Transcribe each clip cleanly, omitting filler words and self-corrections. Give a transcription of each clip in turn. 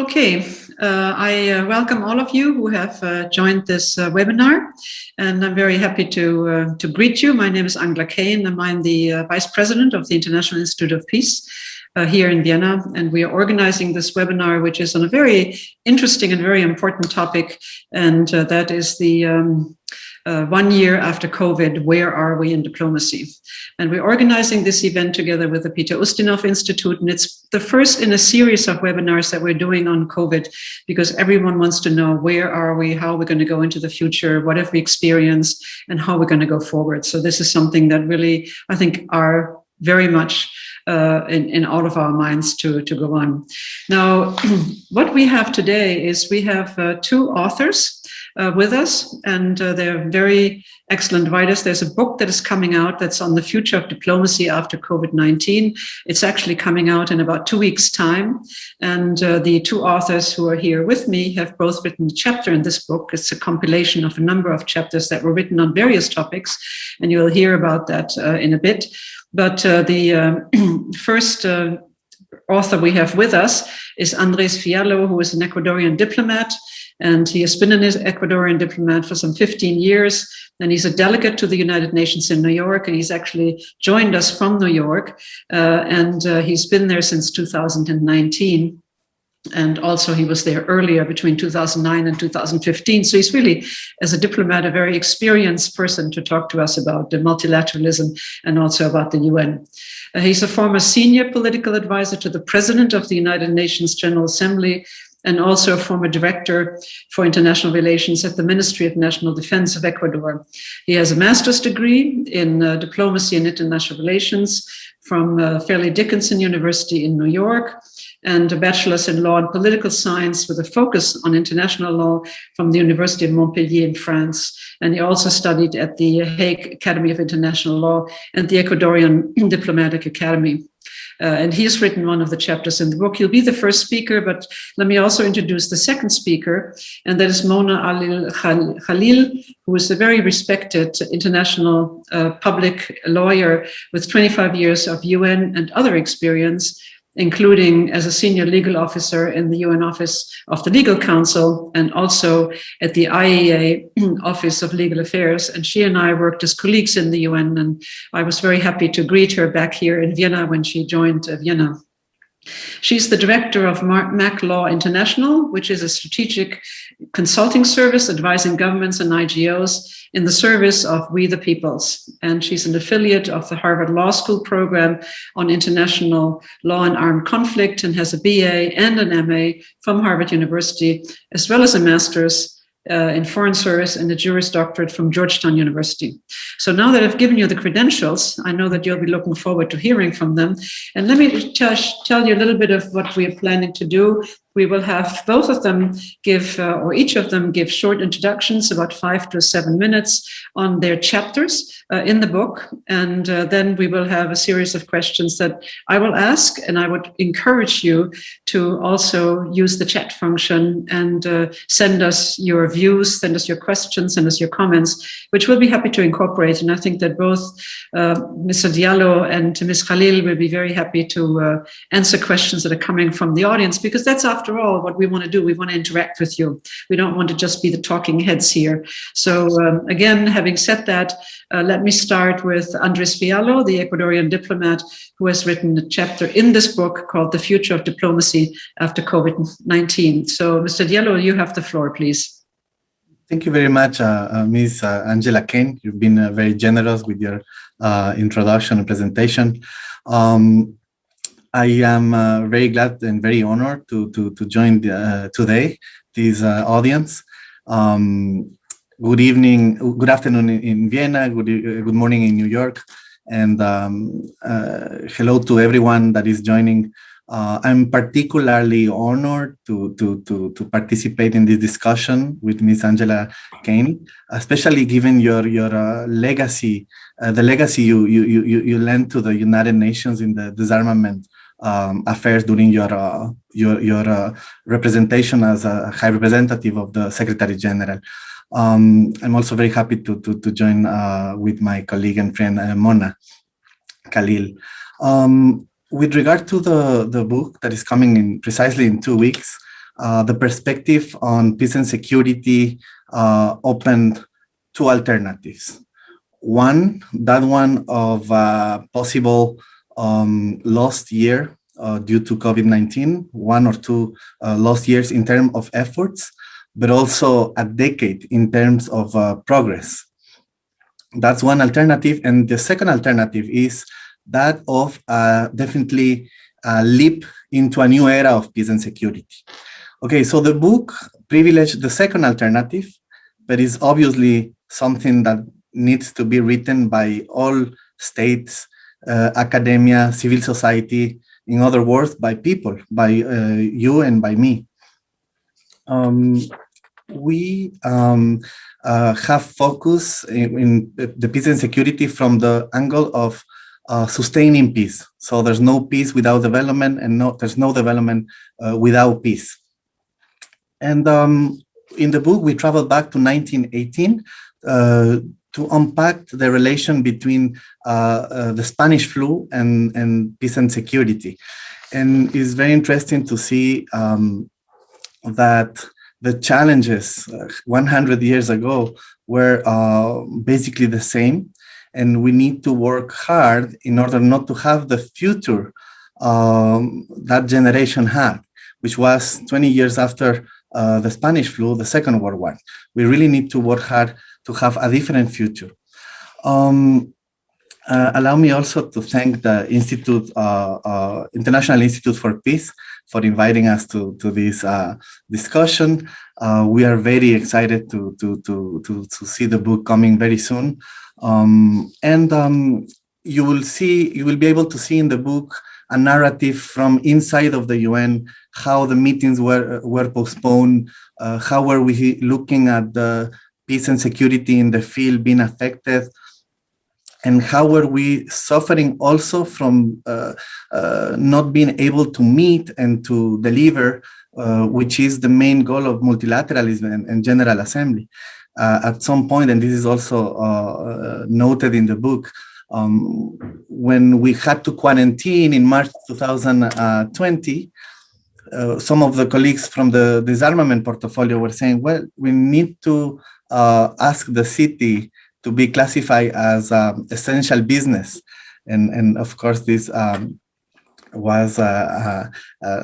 Okay, I welcome all of you who have joined this webinar, and I'm very happy to greet you. My name is Angela KANE, and I'm the Vice President of the International Institute of Peace here in Vienna, and we are organizing this webinar, which is on a very interesting and very important topic, and that is the 1 year after COVID, where are we in diplomacy? And we're organizing this event together with the Peter Ustinov Institute, and it's the first in a series of webinars that we're doing on COVID, because everyone wants to know where are we, how we're going to go into the future, what have we experienced, and how we're going to go forward. So this is something that really, I think, are very much in all of our minds to go on. Now, what we have today is we have two authors with us, and they're very excellent writers. There's a book that is coming out that's on the future of diplomacy after COVID-19. It's actually coming out in about 2 weeks' time. And the two authors who are here with me have both written a chapter in this book. It's a compilation of a number of chapters that were written on various topics, and you'll hear about that in a bit. But the first author we have with us is Andres Fialo, who is an Ecuadorian diplomat. And he has been an Ecuadorian diplomat for some 15 years. And he's a delegate to the United Nations in New York. And he's actually joined us from New York. And he's been there since 2019. And also he was there earlier between 2009 and 2015. So he's really, as a diplomat, a very experienced person to talk to us about the multilateralism and also about the UN. He's a former senior political advisor to the President of the United Nations General Assembly, and also a former director for international relations at the Ministry of National Defense of Ecuador. He has a master's degree in diplomacy and international relations from Fairleigh Dickinson University in New York, and a bachelor's in law and political science with a focus on international law from the University of Montpellier in France. And he also studied at the Hague Academy of International Law and the Ecuadorian Diplomatic Academy. And he's written one of the chapters in the book. He'll be the first speaker, but let me also introduce the second speaker, and that is Mona KHALIL, who is a very respected international public lawyer with 25 years of UN and other experience, including as a senior legal officer in the UN Office of the Legal Counsel and also at the IEA Office of Legal Affairs. And she and I worked as colleagues in the UN, and I was very happy to greet her back here in Vienna when she joined Vienna. She's the director of MAC Law International, which is a strategic consulting service advising governments and NGOs in the service of we the peoples. And she's an affiliate of the Harvard Law School program on international law and armed conflict, and has a BA and an MA from Harvard University, as well as a master's in foreign service and a Juris Doctorate from Georgetown University. So now that I've given you the credentials, I know that you'll be looking forward to hearing from them. And let me tell you a little bit of what we are planning to do. We will have both of them give, or each of them give short introductions, about 5 to 7 minutes, on their chapters in the book. And then we will have a series of questions that I will ask, and I would encourage you to also use the chat function and send us your views, send us your questions, send us your comments, which we'll be happy to incorporate. And I think that both Mr. Diallo and Ms. KHALIL will be very happy to answer questions that are coming from the audience, because that's after all what we want to do. We want to interact with you. We don't want to just be the talking heads here. So again, having said that, let me start with Andres Fiallo, the Ecuadorian diplomat, who has written a chapter in this book called The Future of Diplomacy After COVID-19. So Mr. Diallo, you have the floor, please. Thank you very much, Ms. Angela KANE. You've been very generous with your introduction and presentation. I am very glad and very honored to join today this audience. Good evening, good afternoon in Vienna, good morning in New York, and hello to everyone that is joining. I'm particularly honored to participate in this discussion with Ms. Angela KANE, especially given your legacy, the legacy you lent to the United Nations in the disarmament affairs during your representation as a high representative of the Secretary General. I'm also very happy to join with my colleague and friend Mona KHALIL. With regard to the book that is coming in precisely in 2 weeks, the perspective on peace and security opened two alternatives. One, that one of possible lost year due to COVID-19, 1 or 2 lost years in terms of efforts, but also a decade in terms of progress. That's one alternative. And the second alternative is that of definitely a leap into a new era of peace and security. Okay, so the book privileged the second alternative, but is obviously something that needs to be written by all states, academia, civil society, in other words, by people, by you and by me. We have focused in the peace and security from the angle of sustaining peace. So there's no peace without development, and there's no development without peace. And in the book, we traveled back to 1918 to unpack the relation between the Spanish flu and peace and security. And it's very interesting to see that the challenges 100 years ago were basically the same. And we need to work hard in order not to have the future that generation had, which was 20 years after the Spanish flu, the Second World War. We really need to work hard to have a different future. Allow me also to thank the Institute, International Institute for Peace, for inviting us to this discussion. We are very excited to see the book coming very soon. You will be able to see in the book a narrative from inside of the UN, how the meetings were postponed, how were we looking at the peace and security in the field being affected, and how were we suffering also from not being able to meet and to deliver, which is the main goal of multilateralism and General Assembly. At some point, and this is also noted in the book, when we had to quarantine in March 2020, some of the colleagues from the disarmament portfolio were saying, well, we need to ask the city to be classified as essential business. And of course, this was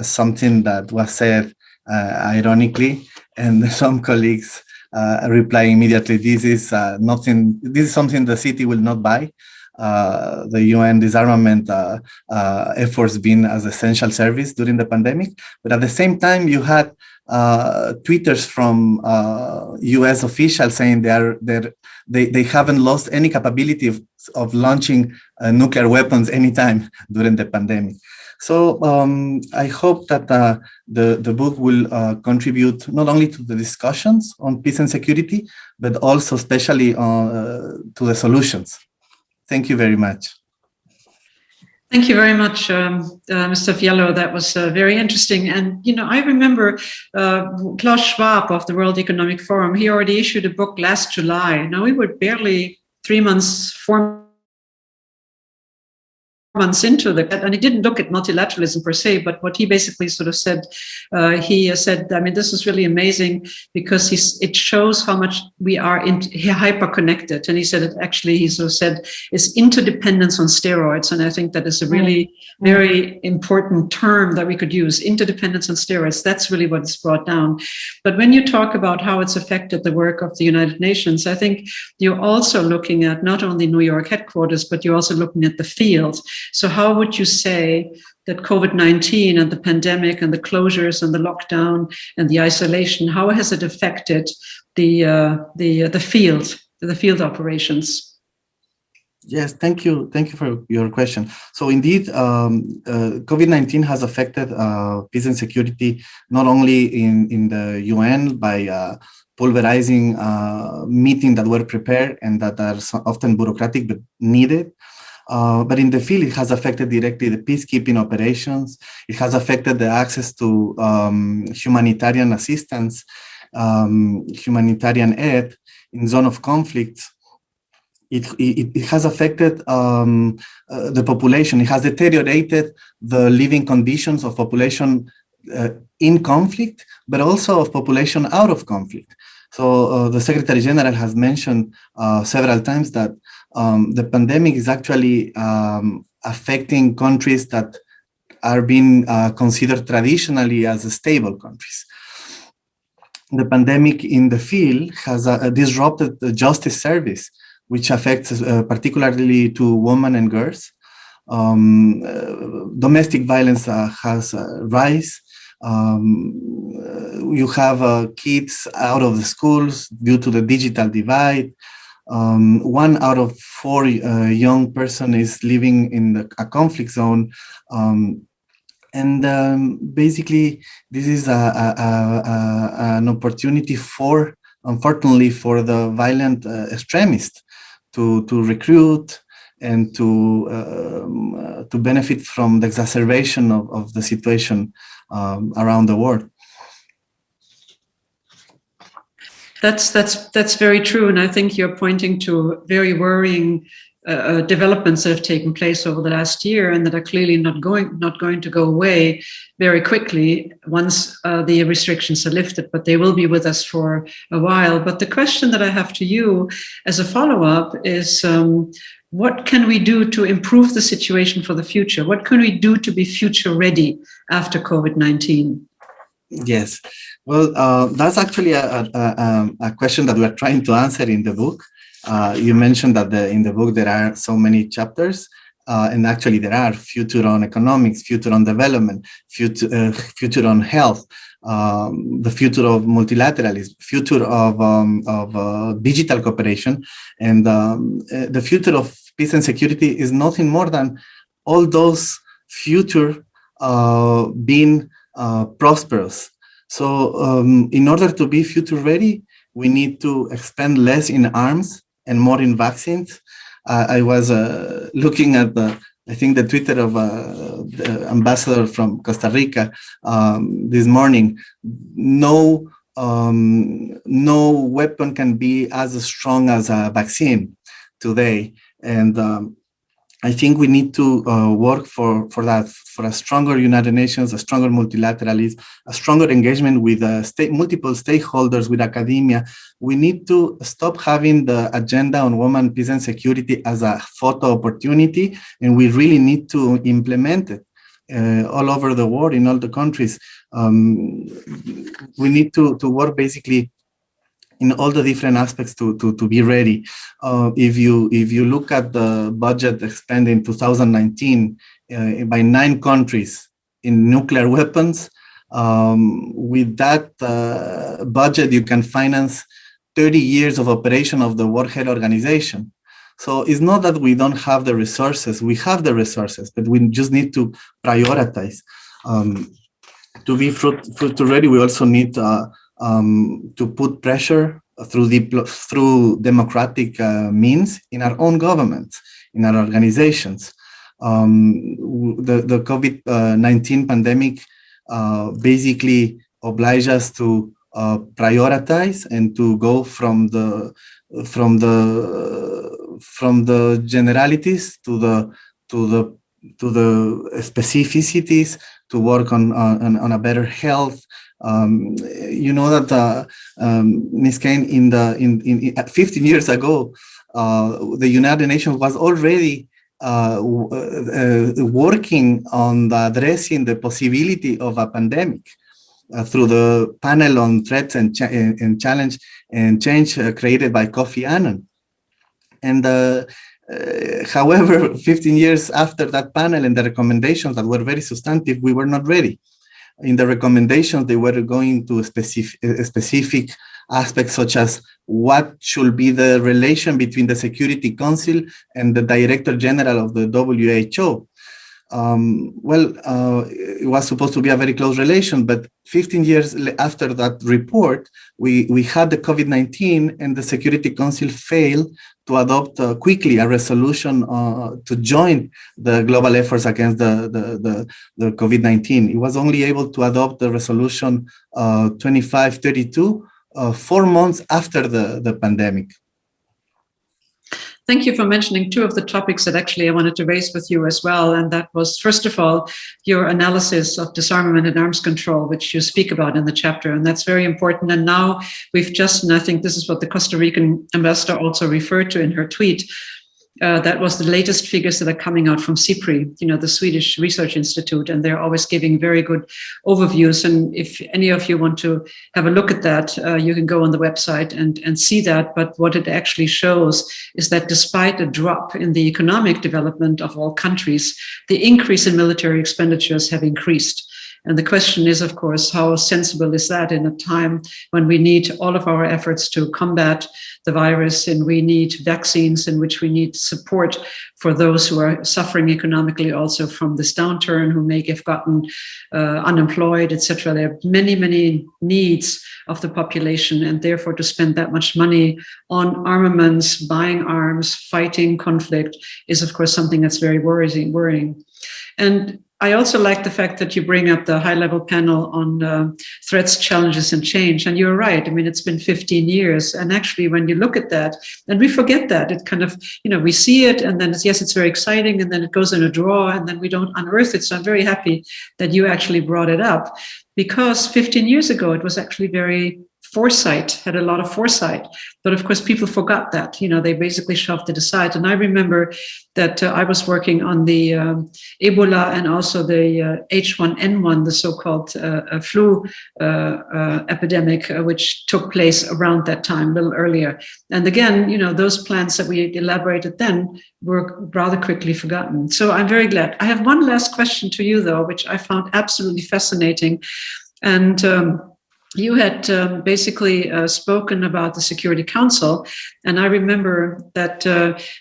something that was said ironically, and some colleagues reply immediately, this is something the city will not buy. The UN disarmament efforts being as essential service during the pandemic. But at the same time, you had tweeters from US officials saying they haven't lost any capability of launching nuclear weapons anytime during the pandemic. So I hope that the book will contribute not only to the discussions on peace and security, but also especially to the solutions. Thank you very much. Thank you very much, Mr. Fialo. That was very interesting. And, I remember Klaus Schwab of the World Economic Forum, he already issued a book last July. Now we were barely 4 months into that, and he didn't look at multilateralism per se, but what he basically sort of said, he said, I mean, this is really amazing because it shows how much we are hyper connected. And he said it actually, he sort of said, is interdependence on steroids. And I think that is a really very important term that we could use, interdependence on steroids. That's really what it's brought down. But when you talk about how it's affected the work of the United Nations, I think you're also looking at not only New York headquarters, but you're also looking at the field. So how would you say that COVID-19 and the pandemic and the closures and the lockdown and the isolation, how has it affected the field operations? Yes, thank you for your question. So indeed, COVID-19 has affected peace and security not only in the UN by pulverizing meetings that were prepared and that are often bureaucratic but needed. But in the field, it has affected directly the peacekeeping operations. It has affected the access to humanitarian assistance, humanitarian aid in zone of conflict. It has affected the population. It has deteriorated the living conditions of population in conflict, but also of population out of conflict. So the Secretary General has mentioned several times that the pandemic is actually affecting countries that are being considered traditionally as stable countries. The pandemic in the field has disrupted the justice service, which affects particularly to women and girls. Domestic violence has rise. You have kids out of the schools due to the digital divide. 1 out of 4 young person is living in a conflict zone. Basically, this is an opportunity unfortunately, for the violent extremists to recruit and to benefit from the exacerbation of the situation around the world. That's very true, and I think you're pointing to very worrying developments that have taken place over the last year, and that are clearly not going to go away very quickly once the restrictions are lifted, but they will be with us for a while. But the question that I have to you as a follow-up is, what can we do to improve the situation for the future? What can we do to be future ready after COVID-19? Yes, well, that's actually a question that we're trying to answer in the book. You mentioned that in the book there are so many chapters, and actually there are: future on economics, future on development, future on health, the future of multilateralism, future of digital cooperation, and the future of peace and security is nothing more than all those future being prosperous. So in order to be future ready, we need to expend less in arms and more in vaccines. I was looking at I think the Twitter of the ambassador from Costa Rica this morning. No weapon can be as strong as a vaccine today, and I think we need to work for that, for a stronger United Nations, a stronger multilateralism, a stronger engagement with multiple stakeholders, with academia. We need to stop having the agenda on women, peace and security as a photo opportunity, and we really need to implement it all over the world, in all the countries. We need to work basically in all the different aspects to be ready. If you look at the budget expended in 2019 by 9 countries in nuclear weapons, with that budget you can finance 30 years of operation of the World Health Organization. So it's not that we don't have the resources, we have the resources, but we just need to prioritize. To be future ready, we also need to put pressure through democratic means in our own governments, in our organizations. The COVID-19 pandemic basically obliged us to prioritize and to go from the generalities to the specificities, to work on a better health. You know that Ms. Kane, in 15 years ago, the United Nations was already working on addressing the possibility of a pandemic through the panel on threats and challenge and change created by Kofi Annan. And however, 15 years after that panel and the recommendations that were very substantive, we were not ready. In the recommendations, they were going to specific aspects such as what should be the relation between the Security Council and the Director General of the WHO. It was supposed to be a very close relation, but 15 years after that report, we had the COVID-19, and the Security Council failed to adopt quickly a resolution to join the global efforts against the COVID-19. It was only able to adopt the resolution 2532 4 months after the pandemic. Thank you for mentioning two of the topics that actually I wanted to raise with you as well. And that was, first of all, your analysis of disarmament and arms control, which you speak about in the chapter. And that's very important. And now we've just, and I think this is what the Costa Rican ambassador also referred to in her tweet, that was the latest figures that are coming out from SIPRI, the Swedish Research Institute, and they're always giving very good overviews. And if any of you want to have a look at that, you can go on the website and see that. But what it actually shows is that despite a drop in the economic development of all countries, the increase in military expenditures have increased. And the question is, of course, how sensible is that in a time when we need all of our efforts to combat the virus, and we need vaccines, in which we need support for those who are suffering economically also from this downturn, who may have gotten unemployed, etc. There are many, many needs of the population, and therefore to spend that much money on armaments, buying arms, fighting conflict is, of course, something that's very worrying. And I also like the fact that you bring up the high-level panel on threats, challenges, and change. And you're right. I mean, it's been 15 years. And actually, when you look at that, and we forget that, it kind of, we see it, and then it's very exciting, and then it goes in a drawer, and then we don't unearth it. So I'm very happy that you actually brought it up, because 15 years ago, it was actually had a lot of foresight. But of course, people forgot that, they basically shoved it aside. And I remember that I was working on the Ebola and also the H1N1, the so-called flu epidemic, which took place around that time, a little earlier. And again, those plans that we elaborated then were rather quickly forgotten. So I'm very glad. I have one last question to you, though, which I found absolutely fascinating. And you had basically spoken about the Security Council, and I remember that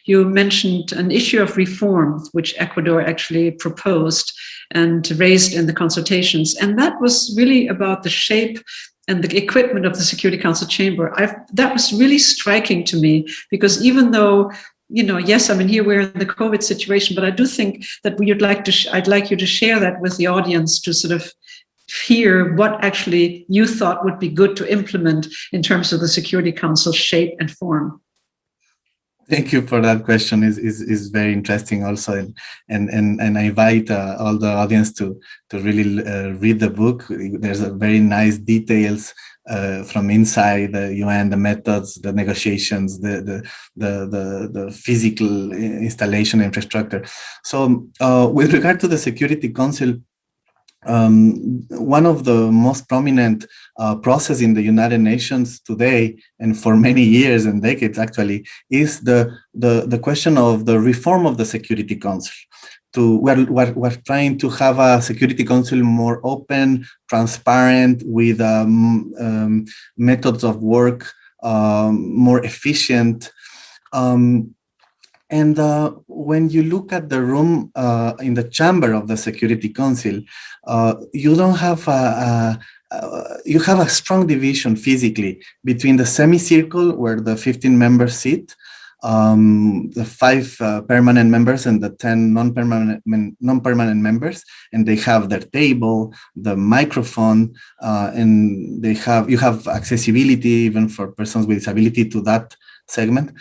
you mentioned an issue of reform, which Ecuador actually proposed and raised in the consultations, and that was really about the shape and the equipment of the Security Council chamber. That was really striking to me, because even though yes, I mean, here we're in the COVID situation, but I do think that I'd like you to share that with the audience, to sort of hear what actually you thought would be good to implement in terms of the Security Council shape and form. Thank you for that question. Is very interesting also, and I invite all the audience to really read the book. There's a very nice details from inside the UN, the methods, the negotiations, the physical installation infrastructure. So with regard to the Security Council, one of the most prominent process in the United Nations today, and for many years and decades actually, is the question of the reform of the Security Council. We're trying to have a Security Council more open, transparent, with methods of work more efficient. And when you look at the room in the chamber of the Security Council, you don't have you have a strong division physically between the semicircle where the 15 members sit, the 5 permanent members and the 10 non-permanent members, and they have their table, the microphone, and you have accessibility even for persons with disability to that segment.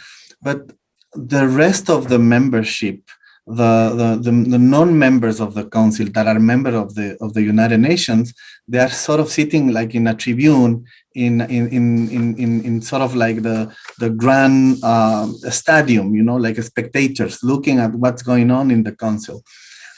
But the rest of the membership, the non-members of the council that are members of the United Nations, they are sort of sitting like in a tribune in sort of like the grand stadium, like spectators looking at what's going on in the council.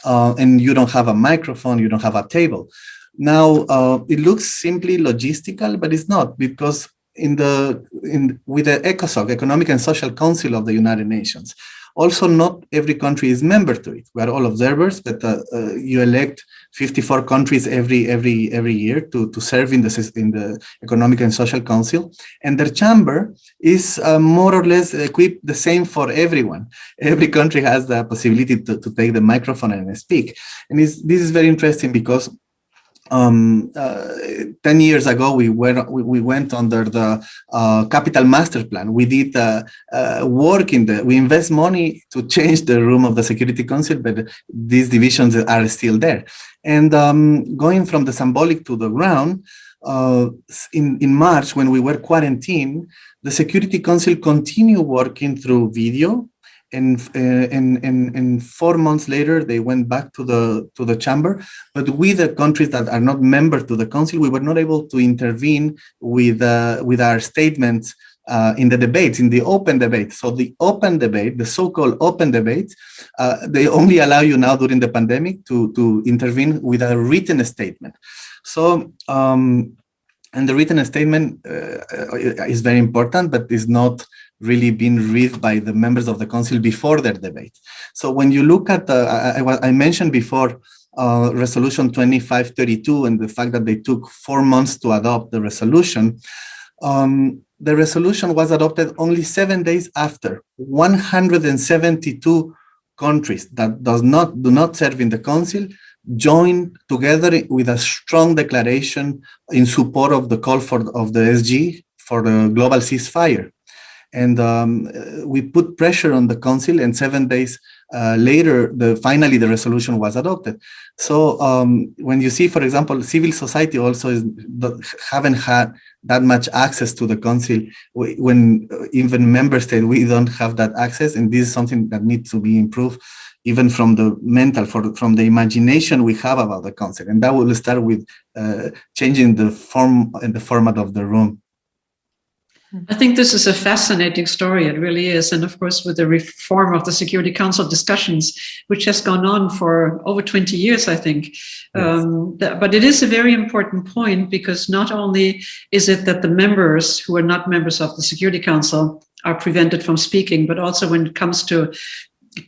And you don't have a microphone, you don't have a table. Now it looks simply logistical, but it's not, because with the ECOSOC, Economic and Social Council of the United Nations, also not every country is member to it. We are all observers, but you elect 54 countries every year to serve in the Economic and Social Council, and their chamber is more or less equipped the same for everyone. Every country has the possibility to take the microphone and speak, and this is very interesting because 10 years ago, we went under the Capital Master Plan. We did work we invest money to change the room of the Security Council, but these divisions are still there. And going from the symbolic to the ground, in March, when we were quarantined, the Security Council continued working through video, and in 4 months later, they went back to the chamber. But with the countries that are not members to the council, we were not able to intervene with our statements in the debates, in the open debate. So the open debate, the so-called open debates, they only allow you now during the pandemic to intervene with a written statement. So, and the written statement is very important, but is not really been read by the members of the council before their debate. So when you look at, I mentioned before, Resolution 2532 and the fact that they took 4 months to adopt the resolution, the resolution was adopted only 7 days after 172 countries that do not serve in the council joined together with a strong declaration in support of the call of the SG for the global ceasefire. And we put pressure on the council, and 7 days later, finally the resolution was adopted. So when you see, for example, civil society also haven't had that much access to the council, when even member states, we don't have that access, and this is something that needs to be improved, even from the mental, from the imagination we have about the council. And that will start with changing the form and the format of the room. I think this is a fascinating story. It really is. And of course, with the reform of the Security Council discussions, which has gone on for over 20 years, I think. Yes. But it is a very important point, because not only is it that the members who are not members of the Security Council are prevented from speaking, but also when it comes to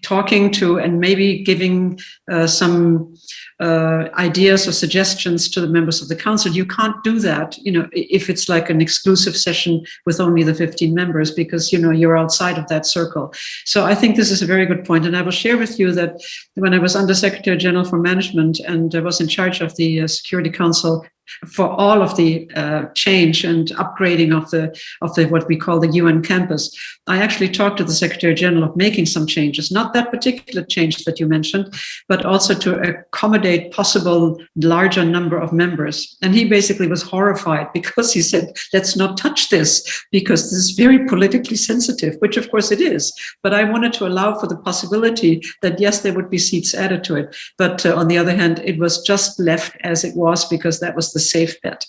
talking to and maybe giving some ideas or suggestions to the members of the council, you can't do that, if it's like an exclusive session with only the 15 members, because, you're outside of that circle. So I think this is a very good point. And I will share with you that when I was Under Secretary General for Management and I was in charge of the Security Council for all of the change and upgrading of the what we call the UN campus, I actually talked to the Secretary General of making some changes, not that particular change that you mentioned, but also to accommodate possible larger number of members. And he basically was horrified, because he said, let's not touch this, because this is very politically sensitive, which of course it is. But I wanted to allow for the possibility that, yes, there would be seats added to it. But on the other hand, it was just left as it was, because that was the safe bet.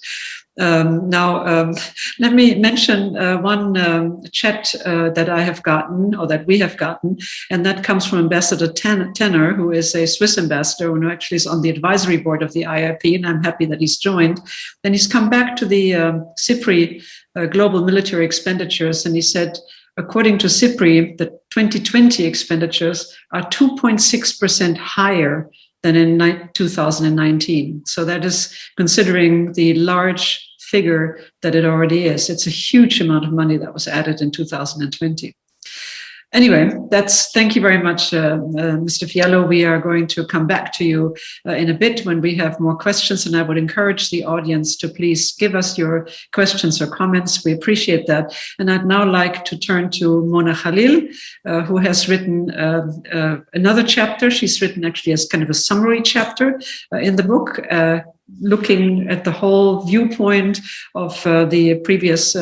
Now, let me mention one chat that I have gotten, or that we have gotten, and that comes from Ambassador Tenner, who is a Swiss ambassador, who actually is on the advisory board of the IIP, and I'm happy that he's joined. And he's come back to the CIPRI global military expenditures, and he said, according to CIPRI, the 2020 expenditures are 2.6% higher than in 2019. So that is considering the large figure that it already is. It's a huge amount of money that was added in 2020. Anyway, thank you very much, Mr. Fialo. We are going to come back to you in a bit when we have more questions, and I would encourage the audience to please give us your questions or comments. We appreciate that. And I'd now like to turn to Mona KHALIL, who has written another chapter. She's written actually as kind of a summary chapter in the book, looking at the whole viewpoint of the previous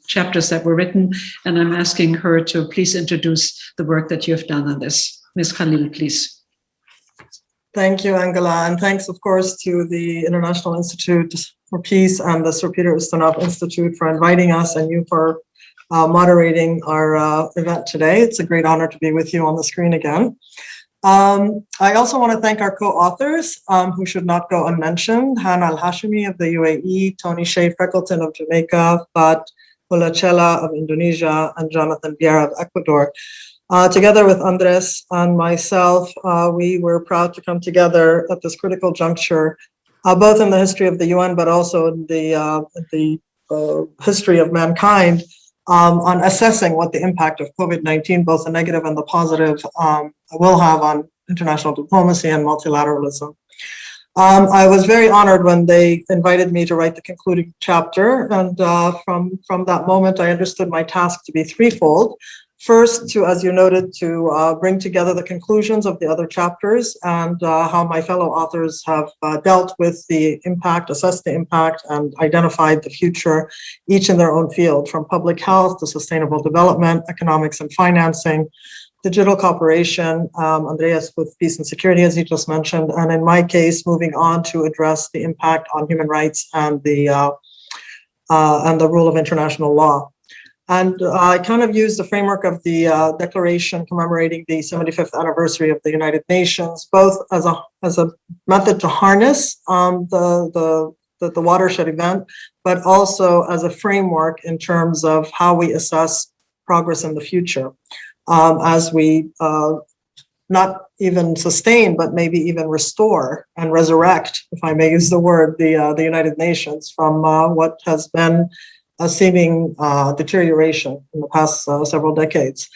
chapters that were written. And I'm asking her to please introduce the work that you have done on this. Ms. KHALIL, please. Thank you, Angela. And thanks, of course, to the International Institute for Peace and the Sir Peter Ustinov Institute for inviting us, and you for moderating our event today. It's a great honor to be with you on the screen again. I also want to thank our co-authors, who should not go unmentioned: Han Al-Hashimi of the UAE, Tony Shea Freckleton of Jamaica, Fat Hulachela of Indonesia, and Jonathan Vieira of Ecuador. Together with Andres and myself, we were proud to come together at this critical juncture, both in the history of the UN, but also in the history of mankind, on assessing what the impact of COVID-19, both the negative and the positive, will have on international diplomacy and multilateralism. I was very honored when they invited me to write the concluding chapter, and from that moment, I understood my task to be threefold. First, as you noted, to bring together the conclusions of the other chapters and how my fellow authors have dealt with the impact, assessed the impact, and identified the future, each in their own field, from public health to sustainable development, economics and financing, digital cooperation, Andreas with peace and security, as you just mentioned, and in my case, moving on to address the impact on human rights and the rule of international law. And I kind of used the framework of the declaration commemorating the 75th anniversary of the United Nations, both as a method to harness the watershed event, but also as a framework in terms of how we assess progress in the future, as we not even sustain, but maybe even restore and resurrect, if I may use the word, the United Nations from what has been a seeming deterioration in the past several decades.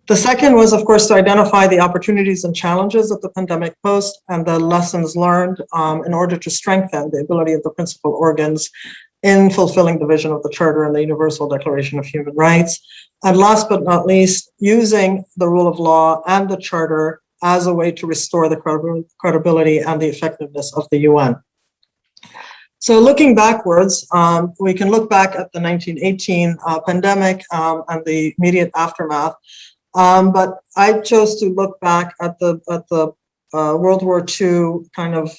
The second was, of course, to identify the opportunities and challenges that the pandemic posed and the lessons learned in order to strengthen the ability of the principal organs in fulfilling the vision of the Charter and the Universal Declaration of Human Rights. And last but not least, using the rule of law and the Charter as a way to restore the credibility and the effectiveness of the UN. So looking backwards, we can look back at the 1918 pandemic and the immediate aftermath. But I chose to look back at the World War II kind of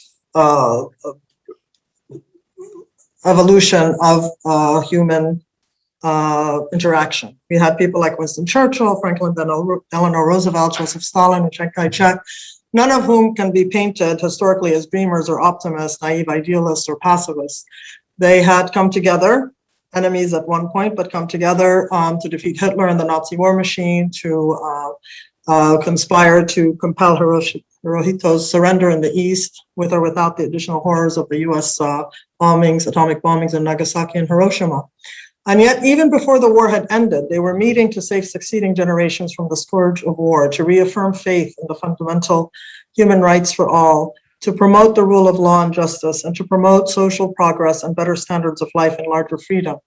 evolution of human interaction. We had people like Winston Churchill, Franklin Delano Roosevelt, Joseph Stalin, and Chiang Kai-shek, none of whom can be painted historically as dreamers or optimists, naive idealists or pacifists. They had come together, enemies at one point, but come together to defeat Hitler and the Nazi war machine, to conspire to compel Hirohito's surrender in the East, with or without the additional horrors of the US bombings, atomic bombings in Nagasaki and Hiroshima. And yet, even before the war had ended, they were meeting to save succeeding generations from the scourge of war, to reaffirm faith in the fundamental human rights for all, to promote the rule of law and justice, and to promote social progress and better standards of life and larger freedom.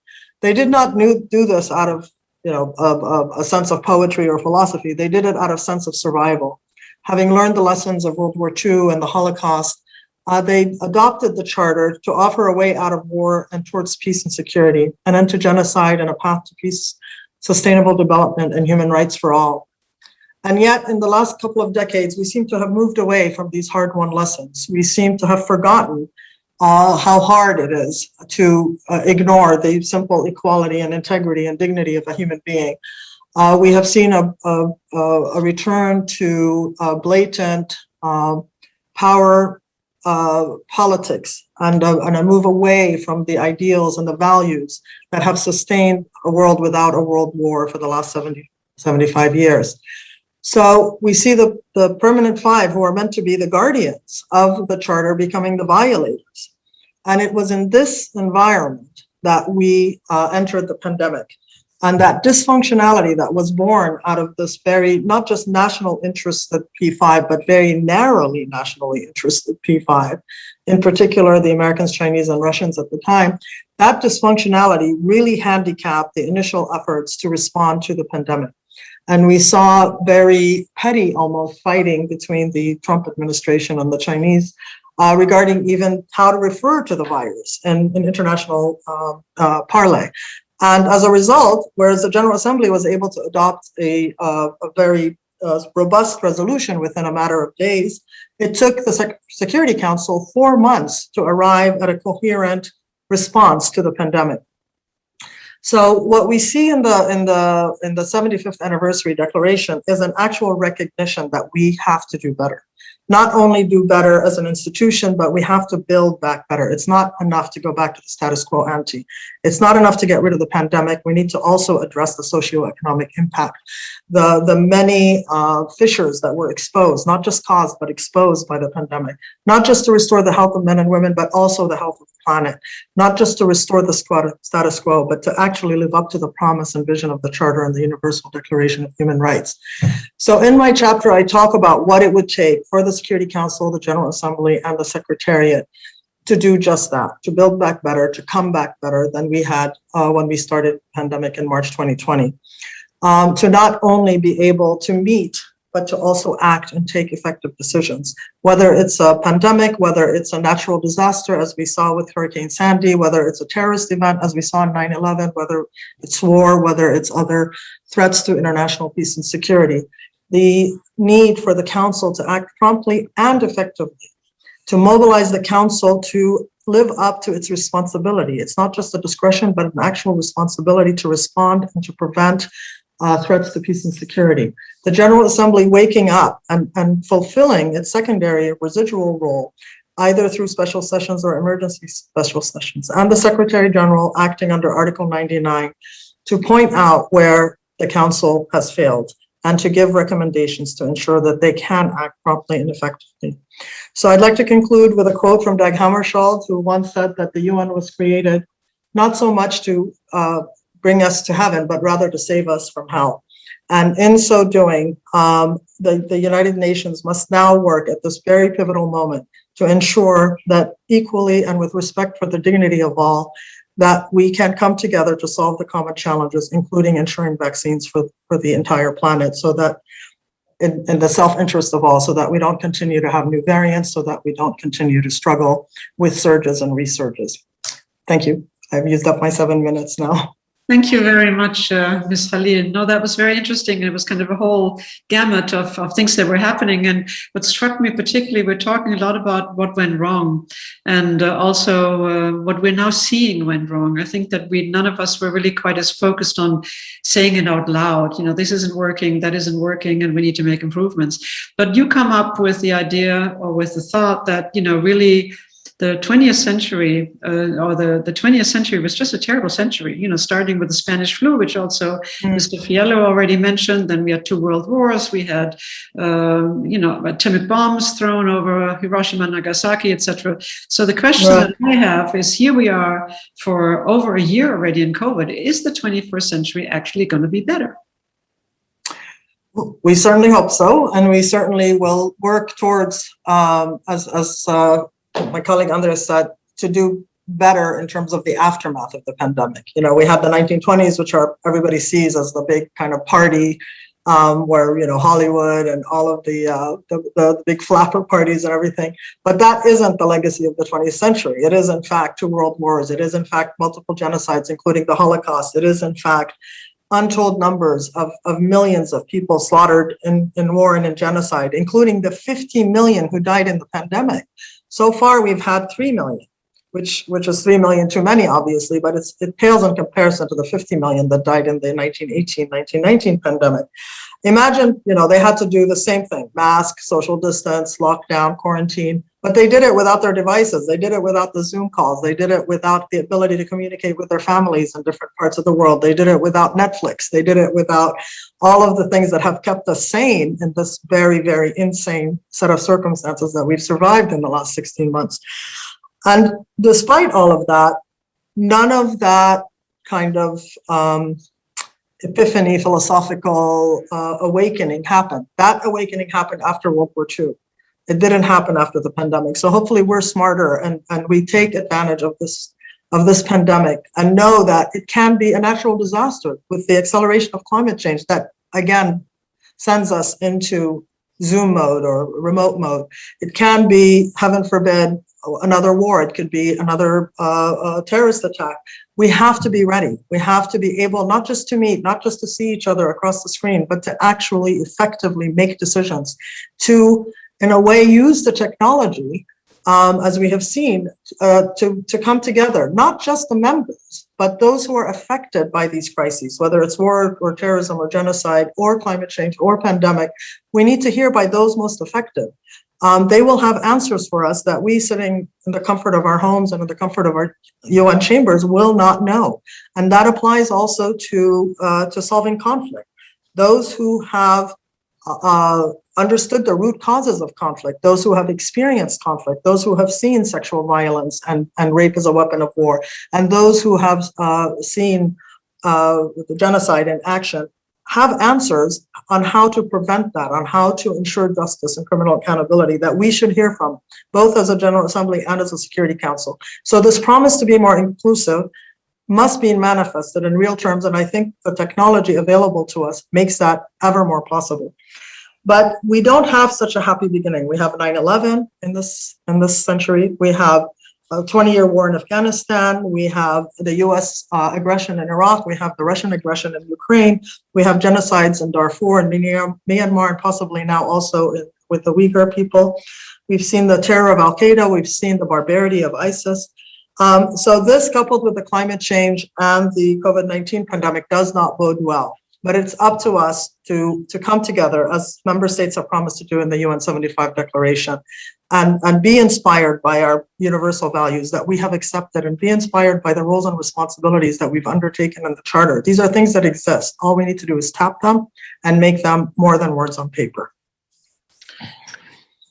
They did not do this out of a sense of poetry or philosophy. They did it out of sense of survival. Having learned the lessons of World War II and the Holocaust, they adopted the Charter to offer a way out of war and towards peace and security, an end to genocide and a path to peace, sustainable development, and human rights for all. And yet, in the last couple of decades, we seem to have moved away from these hard-won lessons. We seem to have forgotten how hard it is to ignore the simple equality and integrity and dignity of a human being. We have seen a return to blatant power politics and a move away from the ideals and the values that have sustained a world without a world war for the last 75 years. So we see the permanent five, who are meant to be the guardians of the Charter, becoming the violators. And it was in this environment that we entered the pandemic. And that dysfunctionality that was born out of this very, not just national interested P5, but very narrowly nationally interested P5, in particular, the Americans, Chinese, and Russians at the time, that dysfunctionality really handicapped the initial efforts to respond to the pandemic. And we saw very petty, almost, fighting between the Trump administration and the Chinese regarding even how to refer to the virus in international parley. And as a result, whereas the General Assembly was able to adopt a very robust resolution within a matter of days, it took the Security Council 4 months to arrive at a coherent response to the pandemic. So what we see in the 75th anniversary declaration is an actual recognition that we have to do better. Not only do better as an institution, but we have to build back better. It's not enough to go back to the status quo ante. It's not enough to get rid of the pandemic. We need to also address the socio-economic impact, the many fissures that were exposed, not just caused, but exposed by the pandemic, not just to restore the health of men and women, but also the health of the planet, not just to restore the status quo, but to actually live up to the promise and vision of the Charter and the Universal Declaration of Human Rights. So in my chapter, I talk about what it would take for the Security Council, the General Assembly, and the Secretariat to do just that, to build back better, to come back better than we had when we started the pandemic in March 2020. To not only be able to meet, but to also act and take effective decisions, whether it's a pandemic, whether it's a natural disaster, as we saw with Hurricane Sandy, whether it's a terrorist event, as we saw in 9/11, whether it's war, whether it's other threats to international peace and security. the need for the Council to act promptly and effectively, to mobilize the Council to live up to its responsibility. It's not just a discretion, but an actual responsibility to respond and to prevent threats to peace and security. The General Assembly waking up and fulfilling its secondary residual role, either through special sessions or emergency special sessions, and the Secretary General acting under Article 99 to point out where the Council has failed and to give recommendations to ensure that they can act promptly and effectively. So I'd like to conclude with a quote from Dag Hammarskjöld, who once said that the UN was created not so much to bring us to heaven, but rather to save us from hell. And in so doing, the United Nations must now work at this very pivotal moment to ensure that equally and with respect for the dignity of all, that we can come together to solve the common challenges, including ensuring vaccines for the entire planet, so that in the self-interest of all, so that we don't continue to have new variants, so that we don't continue to struggle with surges and resurges. Thank you. I've used up my 7 minutes now. Thank you very much, Ms. KHALIL. No, that was very interesting. It was kind of a whole gamut of things that were happening. And what struck me particularly, we're talking a lot about what went wrong, and also what we're now seeing went wrong. I think that none of us were really quite as focused on saying it out loud. You know, this isn't working, that isn't working, and we need to make improvements. But you come up with the idea or with the thought that, you know, really the 20th century or the 20th century was just a terrible century, you know, starting with the Spanish flu, which also Mr. Fialo already mentioned. Then we had 2 world wars. We had, you know, atomic bombs thrown over Hiroshima, Nagasaki, etc. So the question that I have is, here we are for over a year already in COVID. Is the 21st century actually going to be better? We certainly hope so, and we certainly will work towards, as my colleague Andres said, to do better in terms of the aftermath of the pandemic. You know, we had the 1920s, which everybody sees as the big kind of party where, you know, Hollywood and all of the big flapper parties and everything. But that isn't the legacy of the 20th century. It is, in fact, 2 world wars. It is, in fact, multiple genocides, including the Holocaust. It is, in fact, untold numbers of millions of people slaughtered in war and in genocide, including the 50 million who died in the pandemic. So far, we've had 3 million, which is 3 million too many, obviously, but it pales in comparison to the 50 million that died in the 1918, 1919 pandemic. Imagine, you know, they had to do the same thing: mask, social distance, lockdown, quarantine, but they did it without their devices. They did it without the Zoom calls. They did it without the ability to communicate with their families in different parts of the world. They did it without Netflix. They did it without all of the things that have kept us sane in this very, very insane set of circumstances that we've survived in the last 16 months. And despite all of that, none of that kind of epiphany, philosophical awakening happened. That awakening happened after World War II. It didn't happen after the pandemic. So hopefully we're smarter and we take advantage of this pandemic and know that it can be a natural disaster with the acceleration of climate change that, again, sends us into Zoom mode or remote mode. It can be, heaven forbid, another war. It could be another terrorist attack. We have to be ready. We have to be able not just to meet, not just to see each other across the screen, but to actually effectively make decisions, to, in a way, use the technology, as we have seen, to come together, not just the members, but those who are affected by these crises, whether it's war or terrorism or genocide or climate change or pandemic. We need to hear by those most affected. They will have answers for us that we, sitting in the comfort of our homes and in the comfort of our UN chambers, will not know. And that applies also to solving conflict. Those who have understood the root causes of conflict, those who have experienced conflict, those who have seen sexual violence and rape as a weapon of war, and those who have seen the genocide in action, have answers on how to prevent that, on how to ensure justice and criminal accountability that we should hear from, both as a General Assembly and as a Security Council. So this promise to be more inclusive must be manifested in real terms, and I think the technology available to us makes that ever more possible. But we don't have such a happy beginning. We have 9/11 in this century. We have 20-year war in Afghanistan, we have the US aggression in Iraq, we have the Russian aggression in Ukraine, we have genocides in Darfur and Myanmar, and possibly now also with the Uyghur people. We've seen the terror of Al-Qaeda, we've seen the barbarity of ISIS. So this, coupled with the climate change and the COVID-19 pandemic, does not bode well. But it's up to us to come together, as member states have promised to do in the UN 75 Declaration, and be inspired by our universal values that we have accepted, and be inspired by the roles and responsibilities that we've undertaken in the Charter. These are things that exist. All we need to do is tap them and make them more than words on paper.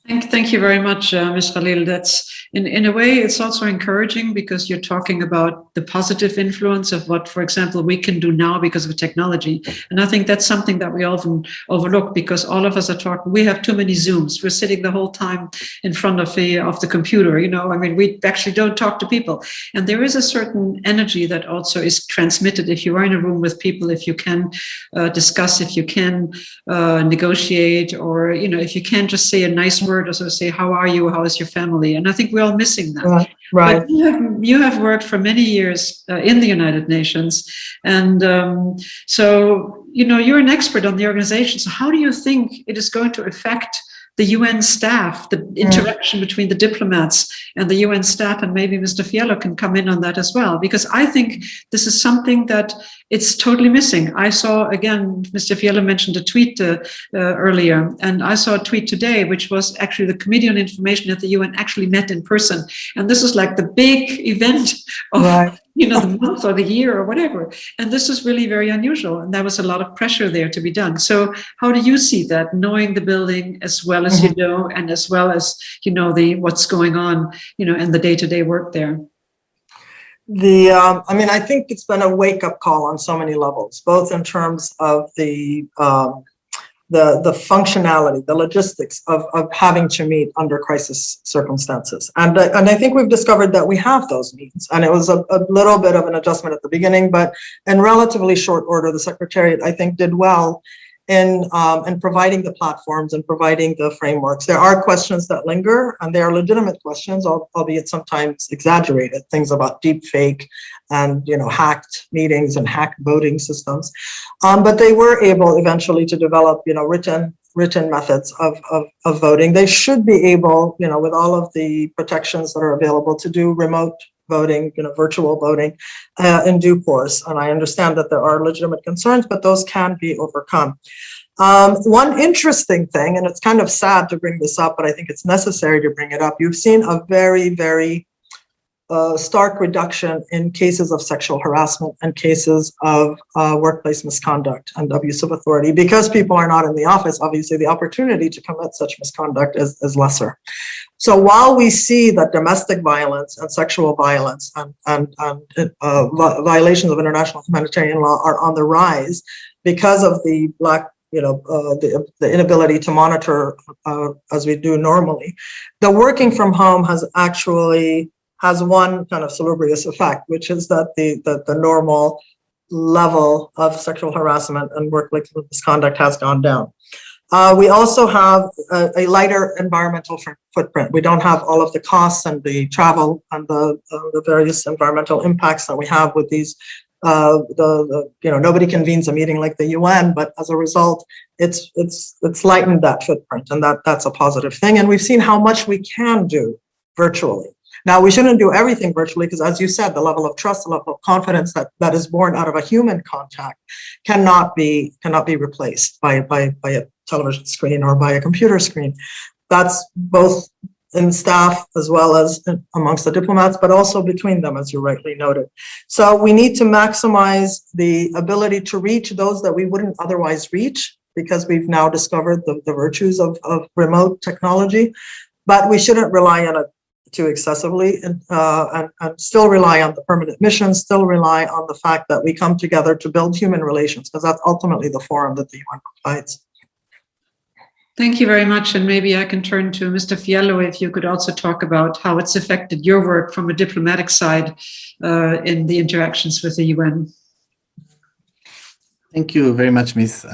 Thank you very much, Ms. KHALIL. That's in a way, it's also encouraging because you're talking about the positive influence of what, for example, we can do now because of technology. And I think that's something that we often overlook because all of us are talking, we have too many Zooms. We're sitting the whole time in front of the computer, you know, I mean, we actually don't talk to people. And there is a certain energy that also is transmitted if you are in a room with people, if you can discuss, if you can negotiate, or, you know, if you can just say a nice word or so say, how are you? How is your family? And I think we're all missing that. Right. But you have worked for many years in the United Nations. And so, you know, you're an expert on the organization. So how do you think it is going to affect the UN staff, the interaction between the diplomats and the UN staff? And maybe Mr. Fialo can come in on that as well, because I think this is something that it's totally missing. I saw, again, Mr. Fialo mentioned a tweet earlier, and I saw a tweet today, which was actually the Committee on Information at the UN actually met in person. And this is like the big event of, you know, the month or the year or whatever. And this is really very unusual. And there was a lot of pressure there to be done. So how do you see that, knowing the building as well as you know, and as well as, you know, what's going on, you know, and the day-to-day work there? I mean, I think it's been a wake-up call on so many levels, both in terms of the functionality, the logistics of having to meet under crisis circumstances. And I think we've discovered that we have those needs. And it was a little bit of an adjustment at the beginning, but in relatively short order, the Secretariat, I think, did well in providing the platforms and providing the frameworks. There are questions that linger, and they are legitimate questions, albeit sometimes exaggerated, things about deep fake and, you know, hacked meetings and hacked voting systems. But they were able eventually to develop, you know, written methods of voting. They should be able, you know, with all of the protections that are available, to do remote voting, you know, virtual voting in due course. And I understand that there are legitimate concerns, but those can be overcome. One interesting thing, and it's kind of sad to bring this up, but I think it's necessary to bring it up. You've seen a very, very stark reduction in cases of sexual harassment and cases of workplace misconduct and abuse of authority. Because people are not in the office, obviously the opportunity to commit such misconduct is lesser. So while we see that domestic violence and sexual violence and violations of international humanitarian law are on the rise because of the the inability to monitor as we do normally, the working from home has one kind of salubrious effect, which is that the normal level of sexual harassment and workplace misconduct has gone down. We also have a lighter environmental footprint. We don't have all of the costs and the travel and the various environmental impacts that we have with these. Nobody convenes a meeting like the UN, but as a result, it's lightened that footprint, and that's a positive thing. And we've seen how much we can do virtually. Now, we shouldn't do everything virtually because, as you said, the level of trust, the level of confidence that is born out of a human contact cannot be replaced by a television screen or by a computer screen. That's both in staff as well as amongst the diplomats, but also between them, as you rightly noted. So we need to maximize the ability to reach those that we wouldn't otherwise reach, because we've now discovered the virtues of remote technology, but we shouldn't rely on it too excessively, and still rely on the permanent missions, still rely on the fact that we come together to build human relations, because that's ultimately the forum that the UN provides. Thank you very much. And maybe I can turn to Mr. Fiallo, if you could also talk about how it's affected your work from a diplomatic side in the interactions with the UN. Thank you very much, Ms.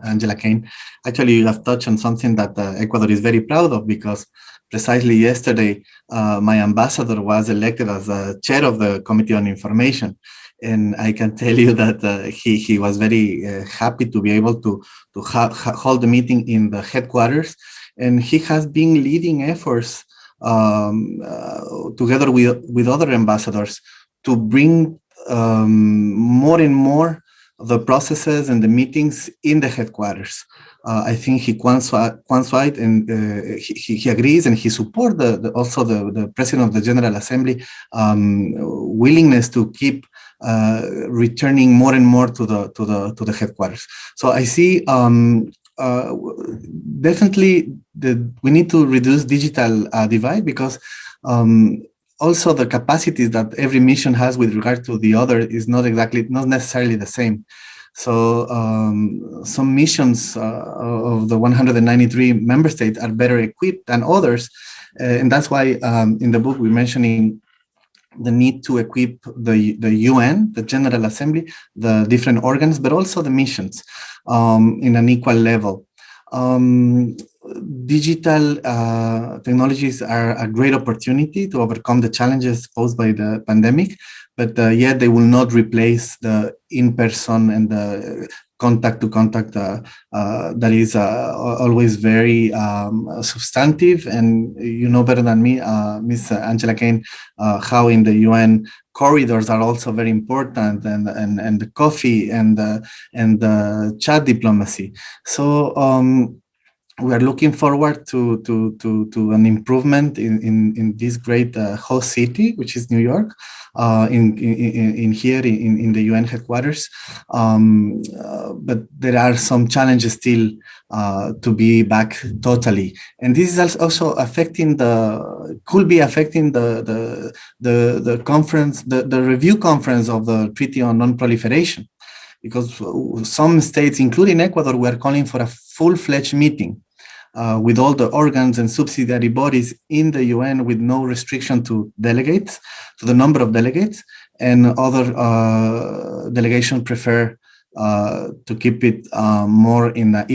Angela KANE. Actually, you have touched on something that Ecuador is very proud of, because precisely yesterday, my ambassador was elected as the chair of the Committee on Information. And I can tell you that he was very happy to be able to hold the meeting in the headquarters. And he has been leading efforts together with other ambassadors to bring more and more of the processes and the meetings in the headquarters. I think he quantified and he agrees and he supports also the President of the General Assembly willingness to keep returning more and more to the headquarters. So I see definitely we need to reduce digital divide, because also the capacities that every mission has with regard to the other is not necessarily the same. So some missions of the 193 member states are better equipped than others. And that's why in the book we're mentioning the need to equip the UN, the General Assembly, the different organs, but also the missions in an equal level. Digital technologies are a great opportunity to overcome the challenges posed by the pandemic, but yet they will not replace the in-person and the contact-to-contact that is always very substantive. And you know better than me, Ms. Angela Kane, how in the UN corridors are also very important, and the coffee and the chat diplomacy. So we are looking forward to an improvement in this great host city, which is New York, in the UN headquarters. But there are some challenges still to be back totally, and this is also affecting could be affecting the conference, the review conference of the Treaty on Non-Proliferation, because some states, including Ecuador, were calling for a full-fledged meeting with all the organs and subsidiary bodies in the UN, with no restriction to delegates, to the number of delegates, and other delegations prefer to keep it more in a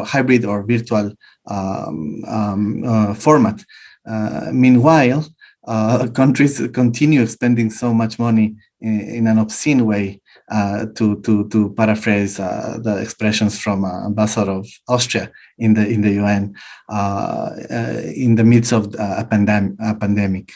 hybrid or virtual format. Meanwhile, countries continue spending so much money in an obscene way, to paraphrase the expressions from Ambassador of Austria in the UN in the midst of a pandemic.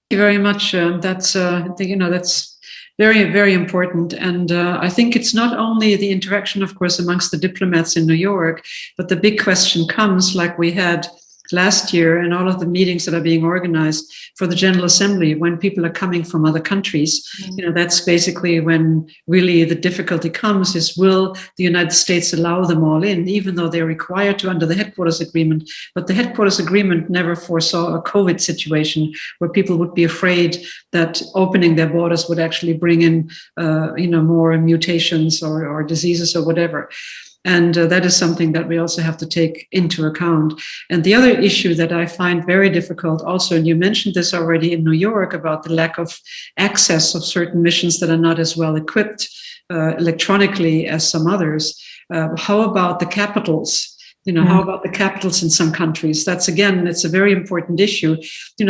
Thank you very much. That's that's very, very important. And I think it's not only the interaction, of course, amongst the diplomats in New York, but the big question comes, like we had last year, and all of the meetings that are being organized for the General Assembly, when people are coming from other countries. That's basically when really the difficulty comes, is will the United States allow them all in, even though they're required to under the headquarters agreement. But the headquarters agreement never foresaw a COVID situation where people would be afraid that opening their borders would actually bring in more mutations or diseases or whatever. And that is something that we also have to take into account. And the other issue that I find very difficult also, and you mentioned this already in New York, about the lack of access of certain missions that are not as well equipped electronically as some others. How about the capitals? How about the capitals in some countries? That's, again, it's a very important issue.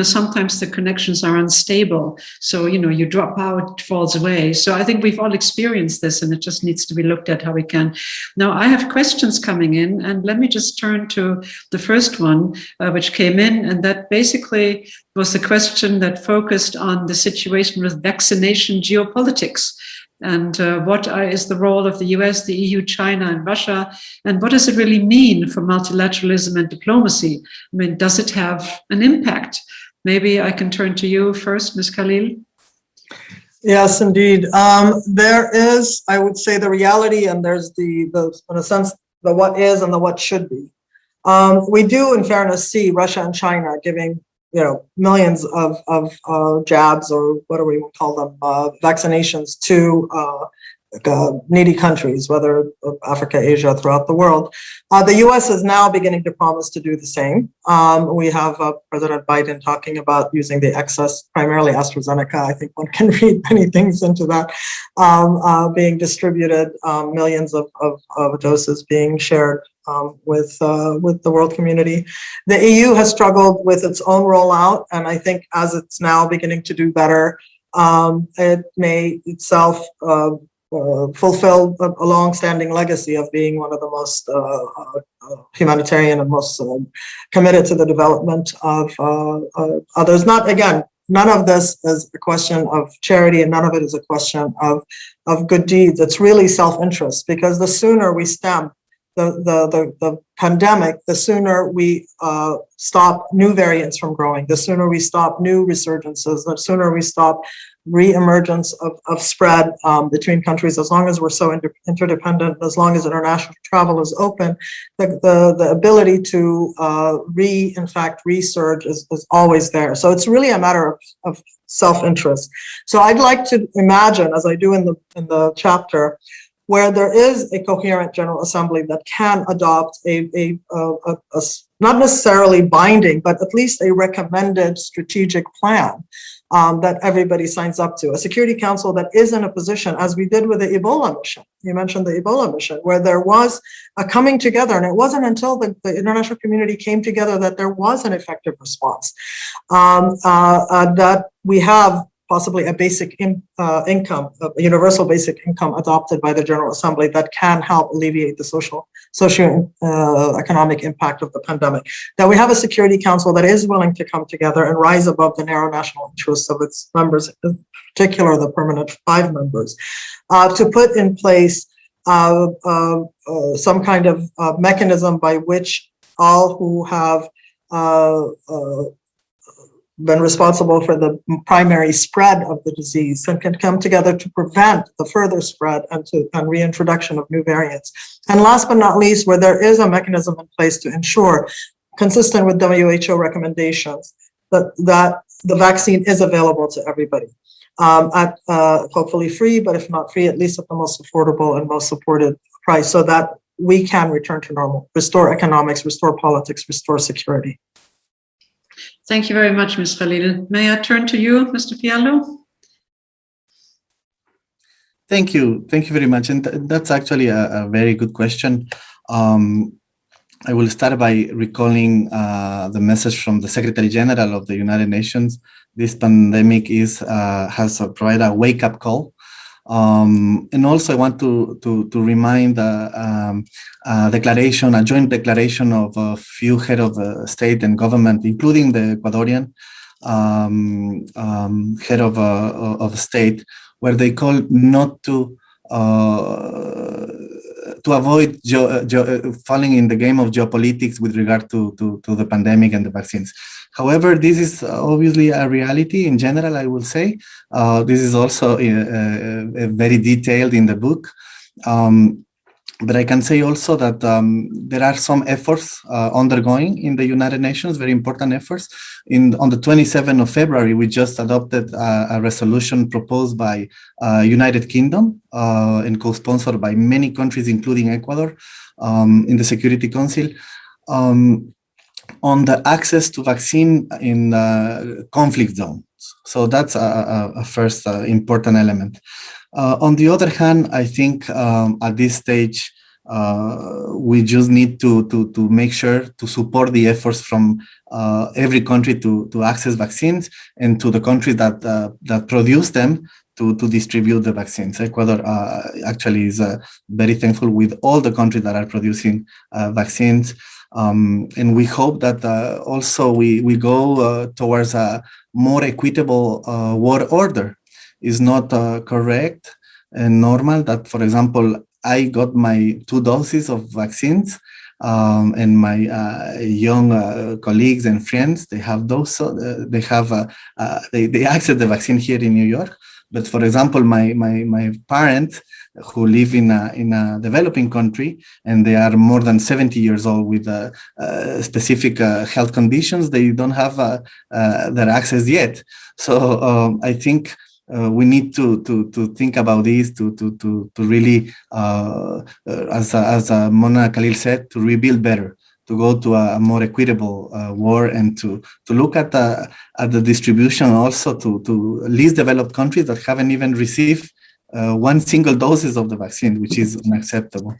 Sometimes the connections are unstable. So, you drop out, it falls away. So I think we've all experienced this, and it just needs to be looked at how we can. Now, I have questions coming in, and let me just turn to the first one, which came in, and that basically was the question that focused on the situation with vaccination geopolitics. And what is the role of the US, the EU, China, and Russia? And what does it really mean for multilateralism and diplomacy? I mean, does it have an impact? Maybe I can turn to you first, Ms. KHALIL. Yes, indeed. There is, I would say, the reality, and there's the in a sense, the what is and the what should be. We do, in fairness, see Russia and China giving millions of jabs, or whatever we will call them, vaccinations to needy countries, whether Africa, Asia, throughout the world. The US is now beginning to promise to do the same. We have President Biden talking about using the excess, primarily AstraZeneca. I think one can read many things into that, being distributed, millions of doses being shared with the world community. The EU has struggled with its own rollout, and I think as it's now beginning to do better, it may itself fulfill a long-standing legacy of being one of the most humanitarian and most committed to the development of others. None of this is a question of charity, and none of it is a question of good deeds. It's really self-interest, because the sooner we stem the pandemic, the sooner we stop new variants from growing, the sooner we stop new resurgences, the sooner we stop re-emergence of spread between countries. As long as we're so interdependent, as long as international travel is open, the ability to resurge is always there. So it's really a matter of self-interest. So I'd like to imagine, as I do in the chapter, where there is a coherent General Assembly that can adopt a not necessarily binding, but at least a recommended strategic plan that everybody signs up to. A Security Council that is in a position, as we did with the Ebola mission. You mentioned the Ebola mission, where there was a coming together, and it wasn't until the international community came together that there was an effective response. That we have possibly a basic income, a universal basic income adopted by the General Assembly that can help alleviate the socio-economic impact of the pandemic. That we have a Security Council that is willing to come together and rise above the narrow national interests of its members, in particular the permanent 5 members, to put in place some kind of mechanism by which all who have been responsible for the primary spread of the disease and can come together to prevent the further spread and reintroduction of new variants. And last but not least, where there is a mechanism in place to ensure, consistent with WHO recommendations, that the vaccine is available to everybody at hopefully free, but if not free, at least at the most affordable and most supported price, so that we can return to normal, restore economics, restore politics, restore security. Thank you very much, Ms. KHALIL. May I turn to you, Mr. Fialo? Thank you very much. And that's actually a very good question. I will start by recalling the message from the Secretary General of the United Nations. This pandemic has provided a wake-up call. And also I want to remind a joint declaration of a few head of state and government, including the Ecuadorian head of state, where they call not to avoid falling in the game of geopolitics with regard to the pandemic and the vaccines. However, this is obviously a reality in general, I will say. This is also very detailed in the book. But I can say also that there are some efforts undergoing in the United Nations, very important efforts. On the 27th of February, we just adopted a resolution proposed by United Kingdom and co-sponsored by many countries, including Ecuador, in the Security Council, on the access to vaccine in conflict zones. So that's a first important element. On the other hand, I think at this stage, we just need to make sure to support the efforts from every country to access vaccines, and to the countries that produce them to distribute the vaccines. Ecuador actually is very thankful with all the countries that are producing vaccines. And we hope that also we go towards a more equitable world order. It's not correct and normal that, for example, I got my 2 doses of vaccines, and my young colleagues and friends, they have those. They access the vaccine here in New York. But for example, my parents who live in a developing country, and they are more than 70 years old with specific health conditions, they don't have their access yet. So I think we need to think about this, to really, as Mona Khalil said, to rebuild better, to go to a more equitable war, and to look at the distribution also to least developed countries that haven't even received one single doses of the vaccine, which is unacceptable.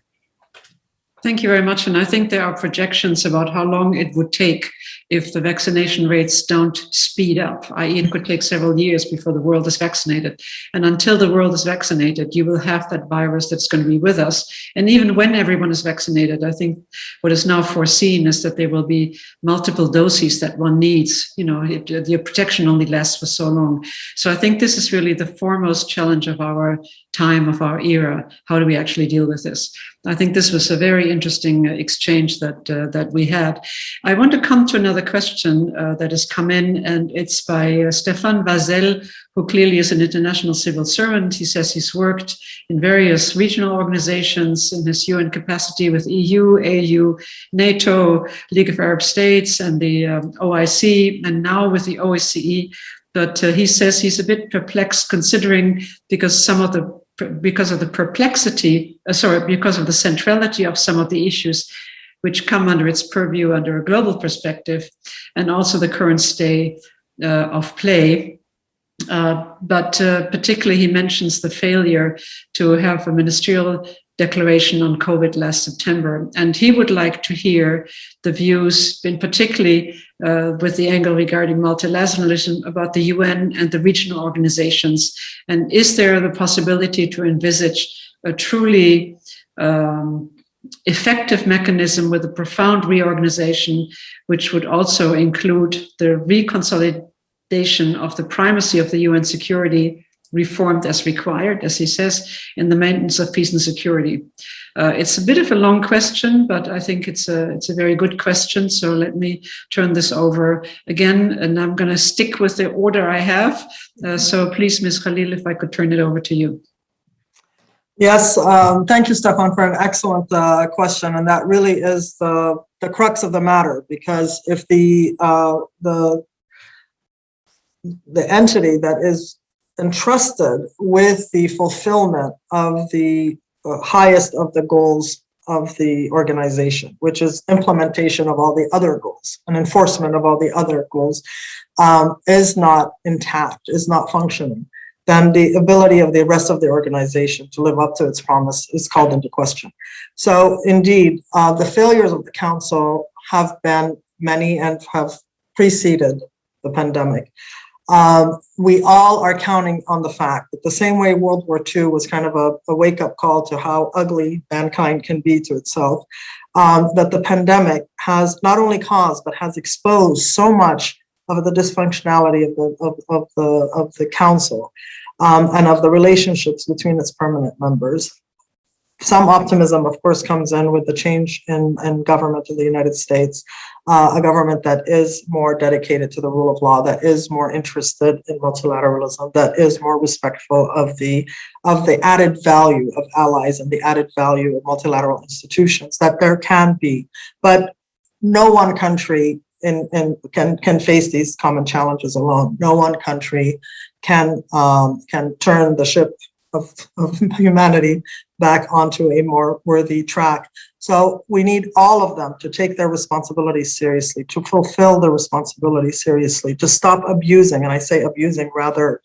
Thank you very much. And I think there are projections about how long it would take if the vaccination rates don't speed up, i.e. it could take several years before the world is vaccinated. And until the world is vaccinated, you will have that virus that's going to be with us. And even when everyone is vaccinated, I think what is now foreseen is that there will be multiple doses that one needs. You know, the protection only lasts for so long. So I think this is really the foremost challenge of our time, of our era. How do we actually deal with this? I think this was a very interesting exchange that we had. I want to come to another question that has come in, and it's by Stéphane Vazel, who clearly is an international civil servant. He says he's worked in various regional organizations in his UN capacity with EU, AU, NATO, League of Arab States, and the OIC, and now with the OSCE. But he says he's a bit perplexed, considering because of the perplexity, because of the centrality of some of the issues which come under its purview under a global perspective, and also the current state of play. But particularly he mentions the failure to have a ministerial declaration on COVID last September. And he would like to hear the views, in particularly with the angle regarding multilateralism, about the UN and the regional organizations. And is there the possibility to envisage a truly effective mechanism with a profound reorganization, which would also include the reconsolidation of the primacy of the UN security, reformed as required, as he says, in the maintenance of peace and security? It's a bit of a long question, but I think it's a very good question. So let me turn this over again, and I'm going to stick with the order I have. So please, Ms. Khalil, if I could turn it over to you. Yes, thank you, Stefan, for an excellent question, and that really is the crux of the matter. Because if the entity that is entrusted with the fulfillment of the highest of the goals of the organization, which is implementation of all the other goals and enforcement of all the other goals, is not intact, is not functioning, then the ability of the rest of the organization to live up to its promise is called into question. So indeed, the failures of the Council have been many and have preceded the pandemic. We all are counting on the fact that the same way World War II was kind of a wake-up call to how ugly mankind can be to itself, that the pandemic has not only caused, but has exposed so much of the dysfunctionality of the Council and of the relationships between its permanent members. Some optimism, of course, comes in with the change in government in the United States, a government that is more dedicated to the rule of law, that is more interested in multilateralism, that is more respectful of the added value of allies and the added value of multilateral institutions that there can be. But no one country can face these common challenges alone. No one country can turn the ship of humanity back onto a more worthy track. So we need all of them to take their responsibilities seriously, to fulfill their responsibility seriously, to stop abusing, and I say abusing rather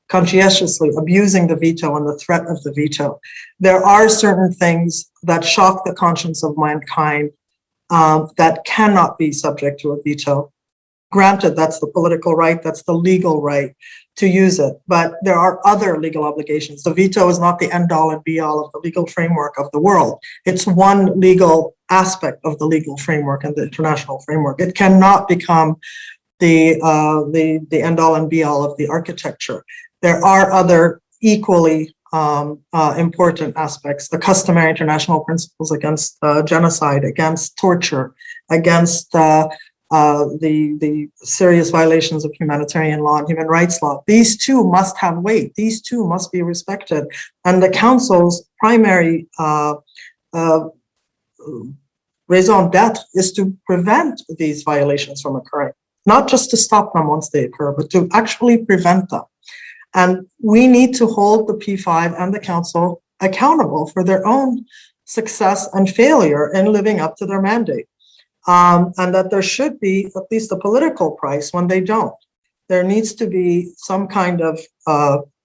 conscientiously, abusing the veto and the threat of the veto. There are certain things that shock the conscience of mankind that cannot be subject to a veto. Granted, that's the political right, that's the legal right to use it, but there are other legal obligations. The veto is not the end-all and be-all of the legal framework of the world. It's one legal aspect of the legal framework and the international framework. It cannot become the end-all and be-all of the architecture. There are other equally important aspects, the customary international principles against genocide, against torture, against the serious violations of humanitarian law and human rights law. These two must have weight. These two must be respected. And the Council's primary raison d'etre is to prevent these violations from occurring. not just to stop them once they occur, but to actually prevent them. And we need to hold the P5 and the Council accountable for their own success and failure in living up to their mandate. And that there should be at least a political price when they don't. There needs to be some kind of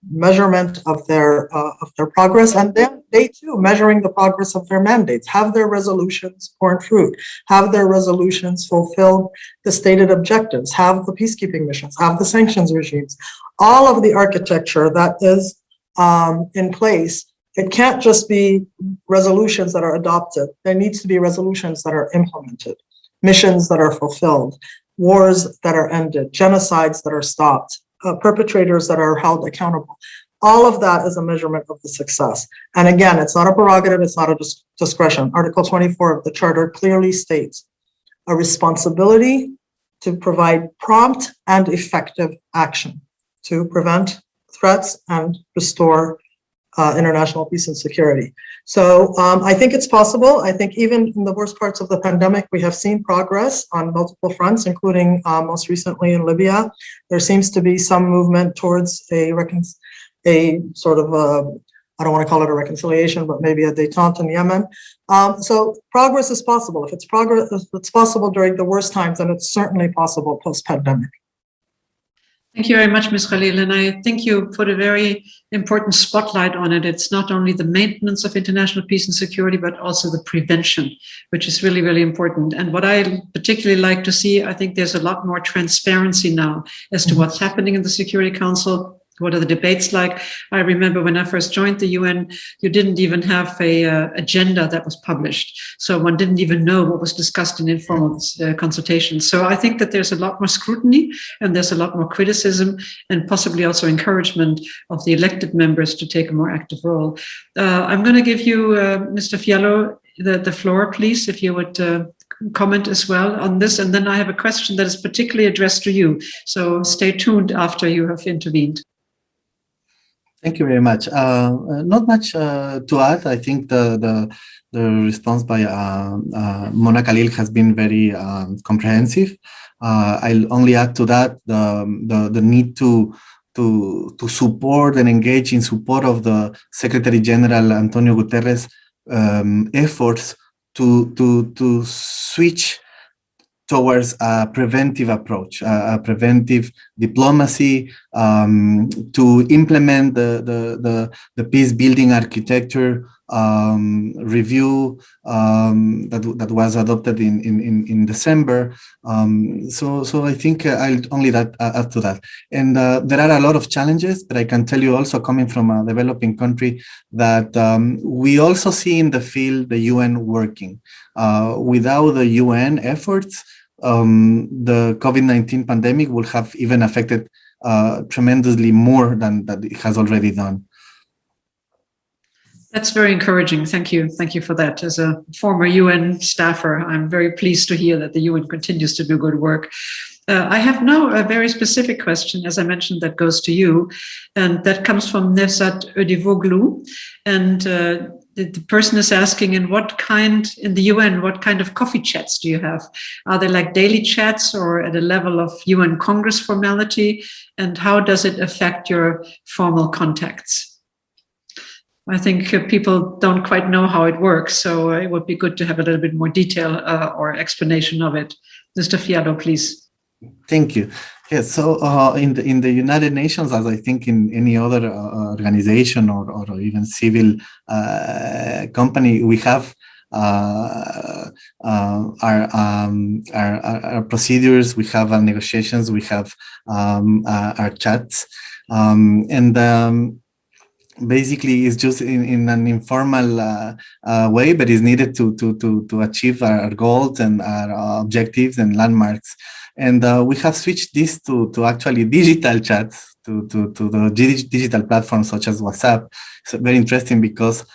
measurement of their progress, and then they too measuring the progress of their mandates. Have their resolutions borne fruit? Have their resolutions fulfilled the stated objectives? Have the peacekeeping missions? Have the sanctions regimes? All of the architecture that is in place. It can't just be resolutions that are adopted. There needs to be resolutions that are implemented, missions that are fulfilled, wars that are ended, genocides that are stopped, perpetrators that are held accountable. All of that is a measurement of the success. And again, it's not a prerogative, it's not a discretion. Article 24 of the Charter clearly states a responsibility to provide prompt and effective action to prevent threats and restore international peace and security. So I think it's possible. I think even in the worst parts of the pandemic, we have seen progress on multiple fronts, including most recently in Libya. There seems to be some movement towards a sort of, I don't want to call it a reconciliation, but maybe a détente in Yemen. So progress is possible. If it's possible during the worst times, then it's certainly possible post-pandemic. Thank you very much, Ms. KHALIL, and I think you put a very important spotlight on it. It's not only the maintenance of international peace and security, but also the prevention, which is really, really important. And what I particularly like to see, I think there's a lot more transparency now as to what's happening in the Security Council. What are the debates like? I remember when I first joined the UN, you didn't even have a agenda that was published. So one didn't even know what was discussed in informal consultations. So I think that there's a lot more scrutiny and there's a lot more criticism and possibly also encouragement of the elected members to take a more active role. I'm going to give you, Mr. Fialo, the floor, please, if you would comment as well on this. And then I have a question that is particularly addressed to you. So stay tuned after you have intervened. Thank you very much. Not much to add. I think the response by Mona KHALIL has been very comprehensive. I'll only add to that the need to support and engage in support of the Secretary General Antonio Guterres efforts to switch towards a preventive approach, a preventive diplomacy, to implement the peace building architecture review that was adopted in December. So I think I'll only add to that. And there are a lot of challenges, but I can tell you also, coming from a developing country, that we also see in the field the UN working. Without the UN efforts, the COVID-19 pandemic will have even affected tremendously more than that it has already done. That's very encouraging. Thank you. Thank you for that. As a former UN staffer, I'm very pleased to hear that the UN continues to do good work. I have now a very specific question, as I mentioned, that goes to you, and that comes from Nevzat Ödivoglu. And the person is asking, in the UN, what kind of coffee chats do you have? Are they like daily chats or at a level of UN Congress formality? And how does it affect your formal contacts? I think people don't quite know how it works, so it would be good to have a little bit more detail or explanation of it. Mr. Fialo, please. Thank you. Yes, so in the United Nations, as I think in any other organization or even civil company, we have our procedures, we have our negotiations, we have our chats, and basically it's just in an informal way, but is needed to achieve our goals and our objectives and landmarks. And we have switched this to actually digital chats, to the digital platforms such as WhatsApp. It's very interesting because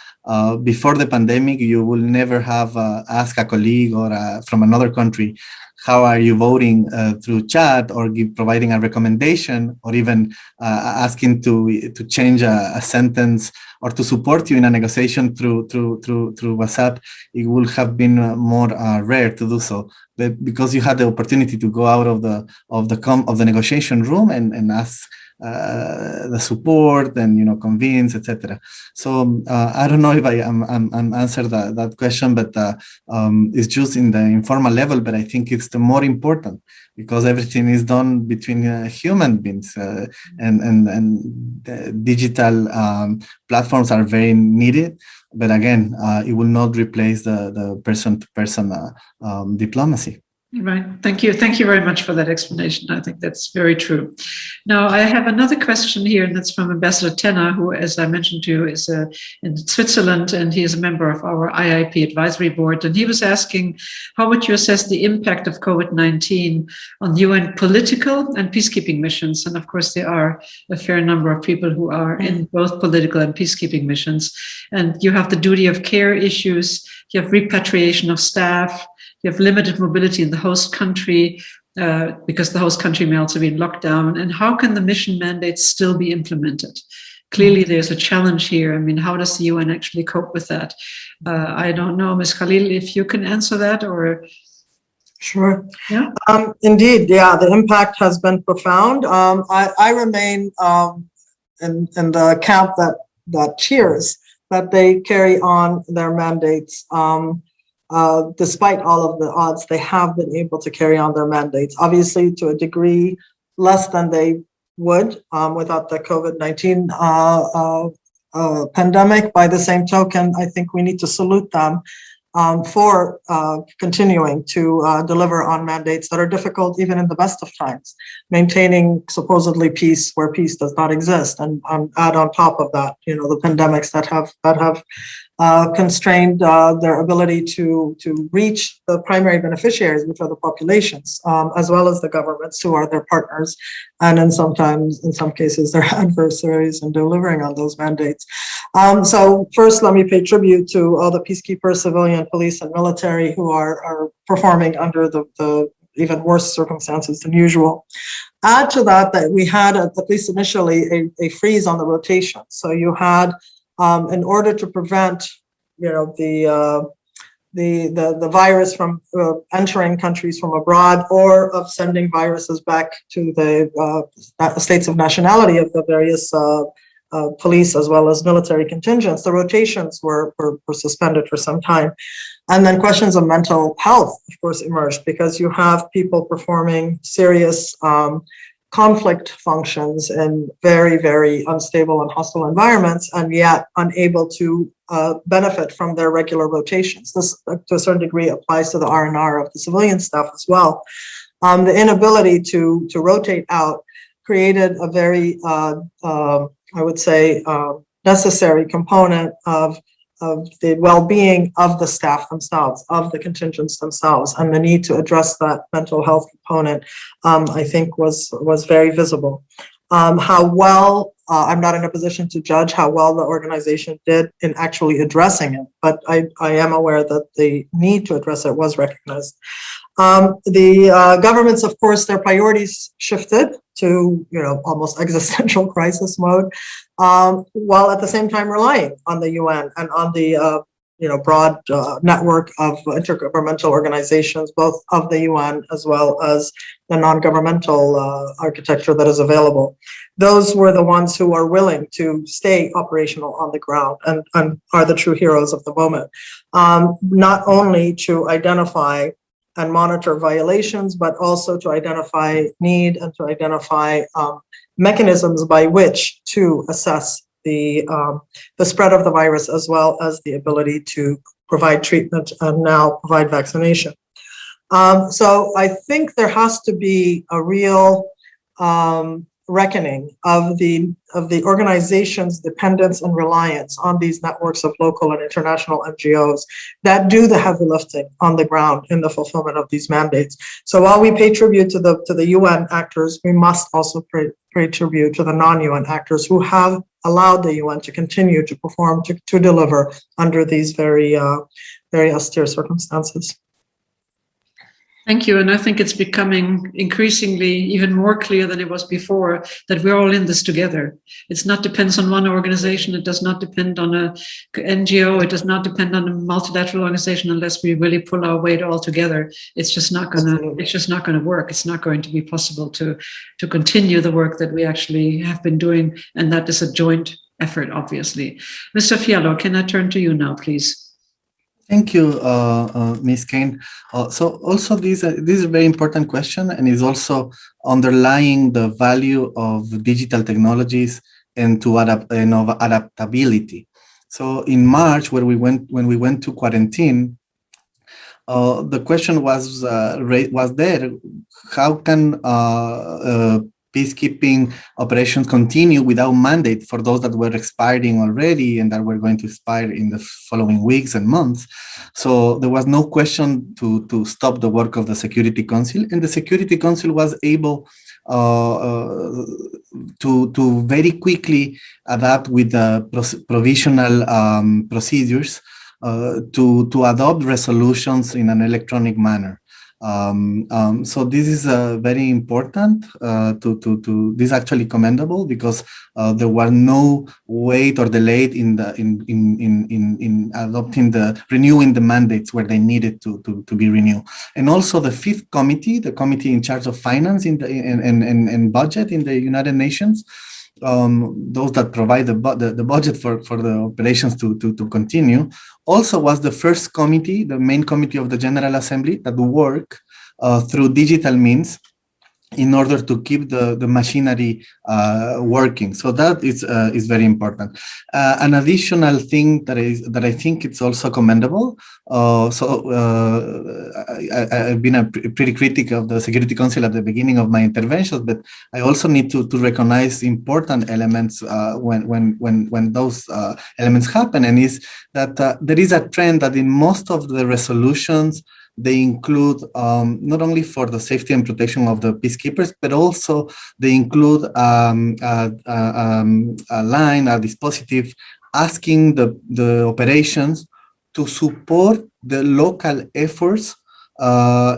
before the pandemic, you will never have asked a colleague or from another country, how are you voting through chat, or providing a recommendation, or even asking to change a sentence, or to support you in a negotiation through WhatsApp, it would have been more rare to do so. But because you had the opportunity to go out of the negotiation room and ask the support and convince, etc. So I don't know if I'm answered that question, but it's just in the informal level. But I think it's the more important, because everything is done between human beings, and digital platforms are very needed. But again, it will not replace the person-to-person diplomacy. Right. Thank you. Thank you very much for that explanation. I think that's very true. Now, I have another question here, and that's from Ambassador Tenner, who, as I mentioned to you, is in Switzerland, and he is a member of our IIP advisory board. And he was asking, how would you assess the impact of COVID-19 on UN political and peacekeeping missions? And of course, there are a fair number of people who are in both political and peacekeeping missions. And you have the duty of care issues, you have repatriation of staff, you have limited mobility in the host country because the host country may also be in lockdown. And how can the mission mandates still be implemented? Clearly, there's a challenge here. I mean, how does the UN actually cope with that? I don't know, Ms. KHALIL, if you can answer that, or... Sure. Yeah. Indeed, yeah, the impact has been profound. I remain in the camp that cheers that they carry on their mandates. Despite all of the odds, they have been able to carry on their mandates, obviously to a degree less than they would without the COVID-19 pandemic. By the same token, I think we need to salute them for continuing to deliver on mandates that are difficult even in the best of times, maintaining supposedly peace where peace does not exist, and add on top of that, the pandemics that have constrained their ability to reach the primary beneficiaries, which are the populations, as well as the governments who are their partners, and in some cases, their adversaries in delivering on those mandates. So first, let me pay tribute to all the peacekeepers, civilian, police, and military who are performing under the even worse circumstances than usual. Add to that we had, at least initially, a freeze on the rotation. So you had, in order to prevent, the virus from entering countries from abroad, or of sending viruses back to the states of nationality of the various police as well as military contingents, the rotations were suspended for some time. And then questions of mental health, of course, emerged, because you have people performing serious conflict functions in very, very unstable and hostile environments, and yet unable to benefit from their regular rotations. This, to a certain degree, applies to the R&R of the civilian staff as well. The inability to rotate out created a very, I would say, necessary component of the well-being of the staff themselves, of the contingents themselves, and the need to address that mental health component, I think, was very visible. How well, I'm not in a position to judge how well the organization did in actually addressing it, but I am aware that the need to address it was recognized. The governments, of course, their priorities shifted to, almost existential crisis mode, while at the same time relying on the UN and on the, broad network of intergovernmental organizations, both of the UN as well as the non-governmental architecture that is available. Those were the ones who are willing to stay operational on the ground and are the true heroes of the moment, not only to identify and monitor violations, but also to identify need and to identify mechanisms by which to assess the spread of the virus, as well as the ability to provide treatment and now provide vaccination. So I think there has to be a real reckoning of the organization's dependence and reliance on these networks of local and international NGOs that do the heavy lifting on the ground in the fulfillment of these mandates. So while we pay tribute to the UN actors, we must also pay tribute to the non-UN actors who have allowed the UN to continue to perform, to deliver under these very austere circumstances. Thank you. And I think it's becoming increasingly even more clear than it was before that we're all in this together. It's not depends on one organization. It does not depend on a NGO. It does not depend on a multilateral organization unless we really pull our weight all together. It's just not going to, it's just not going to work. It's not going to be possible to continue the work that we actually have been doing. And that is a joint effort, obviously. Mr. Fialo, can I turn to you now, please? Thank you, Ms. Kane. So also this is a very important question, and is also underlying the value of digital technologies and of adaptability. So in March, when we went to quarantine, the question was there: how can peacekeeping operations continue without mandate for those that were expiring already and that were going to expire in the following weeks and months? So there was no question to stop the work of the Security Council, and the Security Council was able to very quickly adapt with the provisional procedures to adopt resolutions in an electronic manner. So this is very important. This is actually commendable, because there was no wait or delay in adopting renewing the mandates where they needed to be renewed. And also the fifth committee, the committee in charge of finance and budget in the United Nations, those that provide the budget for the operations to continue, also was the first committee, the main committee of the General Assembly, that work through digital means in order to keep the machinery working. So that is very important. An additional thing that I think it's also commendable. I've been pretty critical of the Security Council at the beginning of my interventions, but I also need to recognize important elements when those elements happen, and is that there is a trend that in most of the resolutions, they include not only for the safety and protection of the peacekeepers, but also they include a line, a dispositive, asking the operations to support the local efforts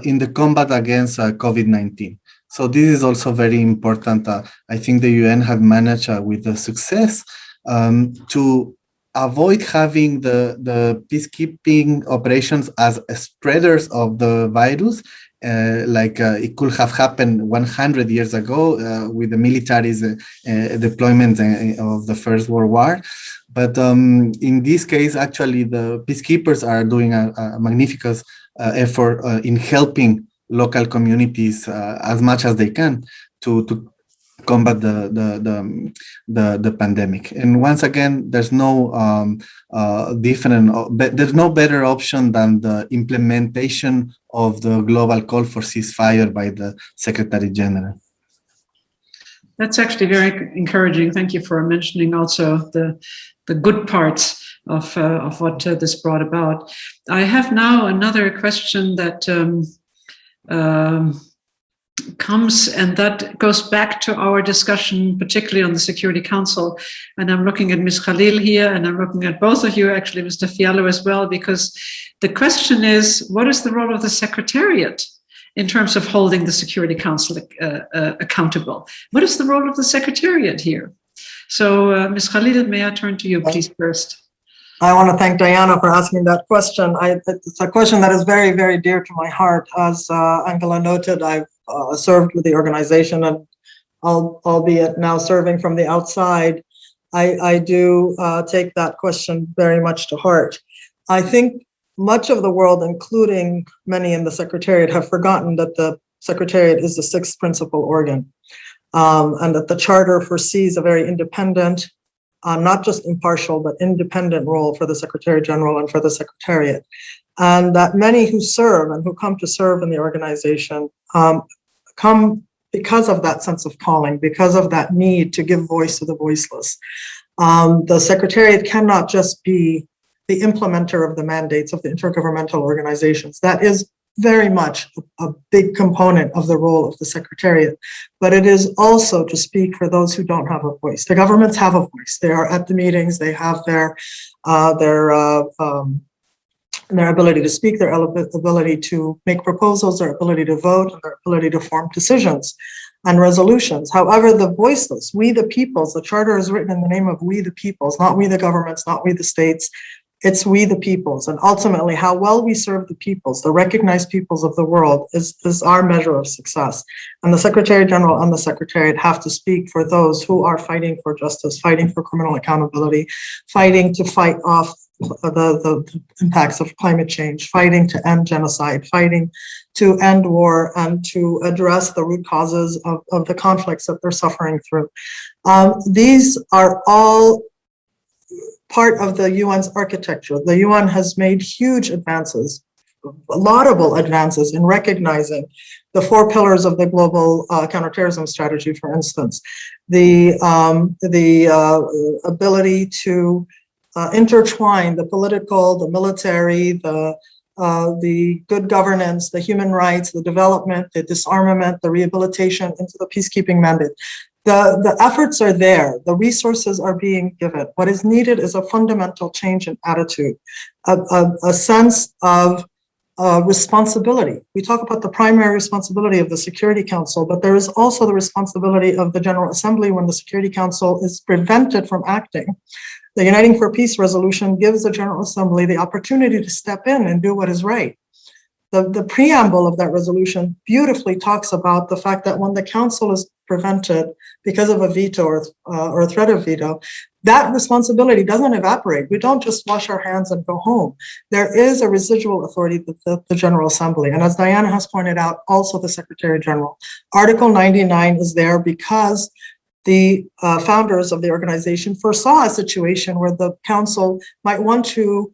in the combat against COVID-19. So this is also very important. I think the UN had managed with the success to avoid having the peacekeeping operations as spreaders of the virus, like it could have happened 100 years ago with the military's deployment of the First World War. But in this case, actually, the peacekeepers are doing a magnificent effort in helping local communities as much as they can to combat the pandemic. And once again, there's no there's no better option than the implementation of the global call for ceasefire by the Secretary General. That's actually very encouraging. Thank you for mentioning also the good parts of what this brought about. I have now another question that comes, and that goes back to our discussion, particularly on the Security Council. And I'm looking at Ms. KHALIL here, and I'm looking at both of you, actually, Mr. Fialo as well, because the question is, what is the role of the Secretariat in terms of holding the Security Council accountable? What is the role of the Secretariat here? So, Ms. KHALIL, may I turn to you, please, first? I want to thank Diana for asking that question. It's a question that is very, very dear to my heart. As Angela noted, I've served with the organization, and albeit now serving from the outside, I do take that question very much to heart. I think much of the world, including many in the Secretariat, have forgotten that the Secretariat is the sixth principal organ, and that the Charter foresees a very independent, not just impartial, but independent role for the Secretary General and for the Secretariat. And that many who serve and who come to serve in the organization come because of that sense of calling, because of that need to give voice to the voiceless. The Secretariat cannot just be the implementer of the mandates of the intergovernmental organizations. That is very much a big component of the role of the Secretariat, but it is also to speak for those who don't have a voice. The governments have a voice. They are at the meetings. They have their their ability to speak, their ability to make proposals, their ability to vote, and their ability to form decisions and resolutions. However, the voiceless, we the peoples, the charter is written in the name of we the peoples, not we the governments, not we the states. It's we the peoples. And ultimately, how well we serve the peoples, the recognized peoples of the world, is our measure of success. And the Secretary General and the Secretariat have to speak for those who are fighting for justice, fighting for criminal accountability, fighting to fight off the impacts of climate change, fighting to end genocide, fighting to end war, and to address the root causes of the conflicts that they're suffering through. These are all part of the UN's architecture. The UN has made huge advances, laudable advances in recognizing the 4 pillars of the global counterterrorism strategy, for instance, the ability to intertwine the political, the military, the good governance, the human rights, the development, the disarmament, the rehabilitation into the peacekeeping mandate. The efforts are there, the resources are being given. What is needed is a fundamental change in attitude, a sense of responsibility. We talk about the primary responsibility of the Security Council, but there is also the responsibility of the General Assembly when the Security Council is prevented from acting. The Uniting for Peace resolution gives the General Assembly the opportunity to step in and do what is right. The preamble of that resolution beautifully talks about the fact that when the Council is prevented because of a veto or a threat of veto, that responsibility doesn't evaporate. We don't just wash our hands and go home. There is a residual authority that the General Assembly, and as Diana has pointed out, also the Secretary General. Article 99 is there because the founders of the organization foresaw a situation where the Council might want to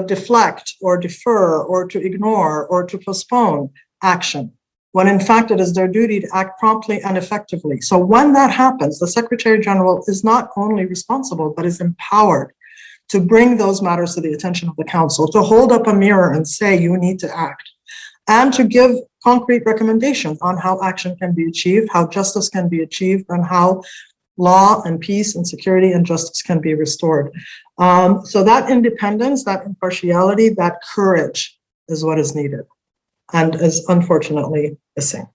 deflect or defer or to ignore or to postpone action, when in fact it is their duty to act promptly and effectively. So when that happens, the Secretary General is not only responsible, but is empowered to bring those matters to the attention of the Council, to hold up a mirror and say, you need to act, and to give concrete recommendations on how action can be achieved, how justice can be achieved, and how law and peace and security and justice can be restored. So that independence, that impartiality, that courage is what is needed and is unfortunately missing.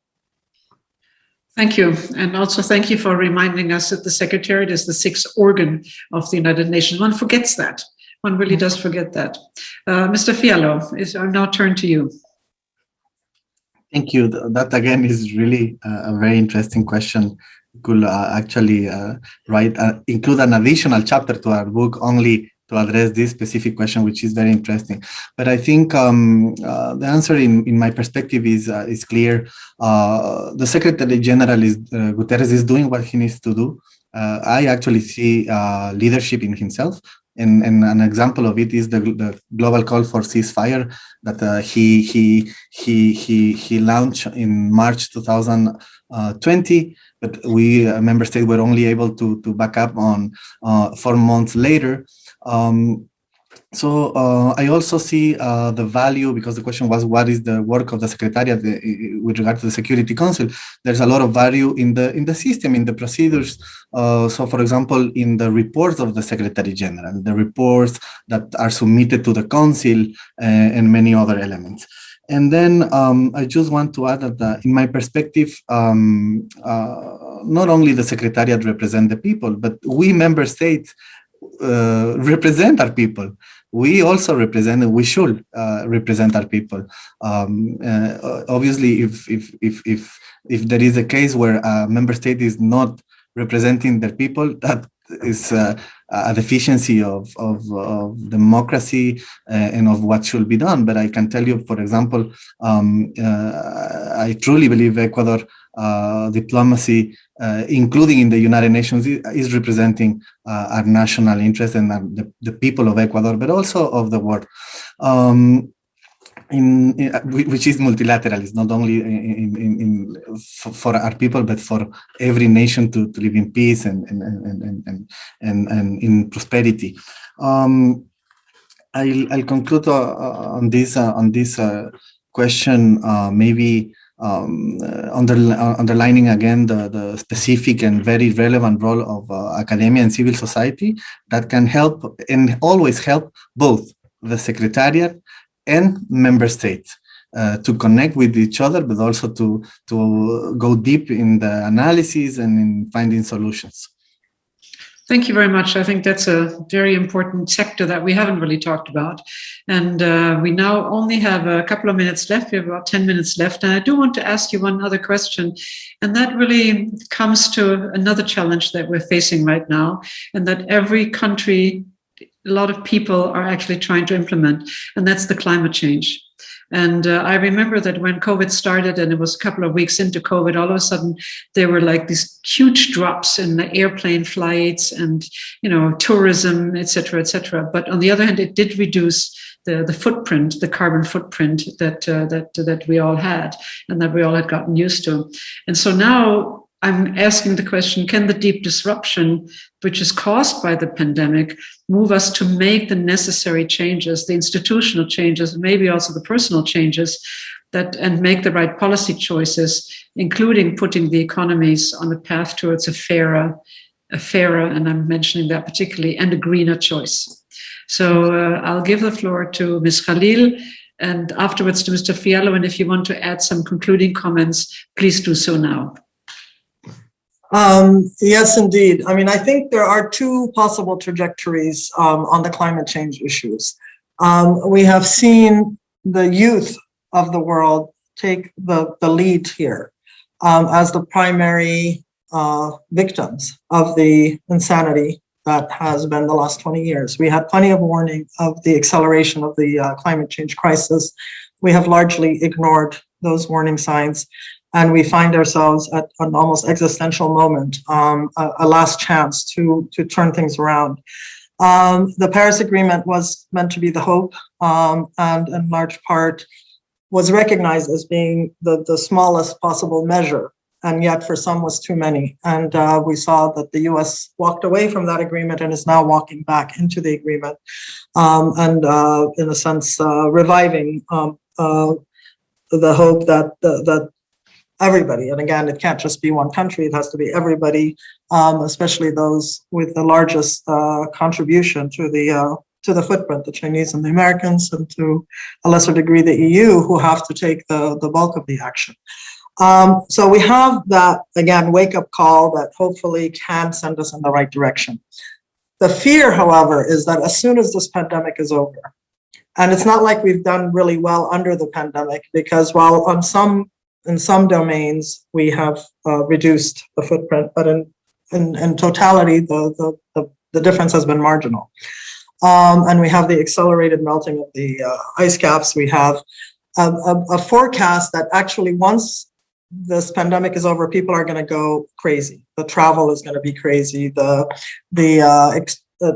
Thank you. And also thank you for reminding us that the Secretariat is the 6th organ of the United Nations. One forgets that. One really does forget that. Mr. Fialo, I'll now turn to you. Thank you. That again is really a very interesting question. We could actually include an additional chapter to our book only to address this specific question, which is very interesting. But I think the answer, in my perspective, is clear. The Secretary General Guterres is doing what he needs to do. I actually see leadership in himself. And an example of it is the global call for ceasefire that he launched in March 2020, but we member states were only able to back up on 4 months later. So I also see the value, because the question was, what is the work of the Secretariat with regard to the Security Council? There's a lot of value in the system, in the procedures. So, for example, in the reports of the Secretary General, the reports that are submitted to the Council, and many other elements. And then I just want to add that in my perspective, not only the Secretariat represent the people, but we member states represent our people. We also represent, and we should represent our people. Obviously, if there is a case where a member state is not representing their people, that is a deficiency of democracy and of what should be done. But I can tell you, for example, I truly believe Ecuador diplomacy, including in the United Nations, is representing our national interest and the people of Ecuador, but also of the world, which is multilateral. It's not only for our people, but for every nation to live in peace and in prosperity. I'll conclude on this question, maybe underlining again the specific and very relevant role of academia and civil society that can help and always help both the Secretariat, and member states to connect with each other, but also to go deep in the analysis and in finding solutions. Thank you very much. I think that's a very important sector that we haven't really talked about. And we now only have a couple of minutes left. We have about 10 minutes left. And I do want to ask you one other question. And that really comes to another challenge that we're facing right now, and that every country, a lot of people are actually trying to implement, and that's the climate change. And I remember that when COVID started, and it was a couple of weeks into COVID, all of a sudden there were like these huge drops in the airplane flights and, tourism, et cetera, et cetera. But on the other hand, it did reduce the footprint, the carbon footprint that we all had and that we all had gotten used to. And so now I'm asking the question, can the deep disruption, which is caused by the pandemic, move us to make the necessary changes, the institutional changes, maybe also the personal changes, and make the right policy choices, including putting the economies on a path towards a fairer, and I'm mentioning that particularly, and a greener choice. So I'll give the floor to Ms. KHALIL and afterwards to Mr. Fialo. And if you want to add some concluding comments, please do so now. Yes, indeed. I mean, I think there are two possible trajectories on the climate change issues. We have seen the youth of the world take the lead here as the primary victims of the insanity that has been the last 20 years. We had plenty of warning of the acceleration of the climate change crisis. We have largely ignored those warning signs. And we find ourselves at an almost existential moment, a last chance to turn things around. The Paris Agreement was meant to be the hope, and in large part was recognized as being the smallest possible measure, and yet for some was too many. And we saw that the US walked away from that agreement and is now walking back into the agreement, and in a sense, reviving the hope that everybody, and again, it can't just be one country, it has to be everybody, especially those with the largest contribution to the footprint, the Chinese and the Americans, and to a lesser degree the EU, who have to take the bulk of the action. So we have that, again, wake-up call that hopefully can send us in the right direction. The fear, however, is that as soon as this pandemic is over, and it's not like we've done really well under the pandemic, because while in some domains, we have reduced the footprint, but in totality, the difference has been marginal. And we have the accelerated melting of the ice caps. We have a forecast that actually once this pandemic is over, people are going to go crazy. The travel is going to be crazy. The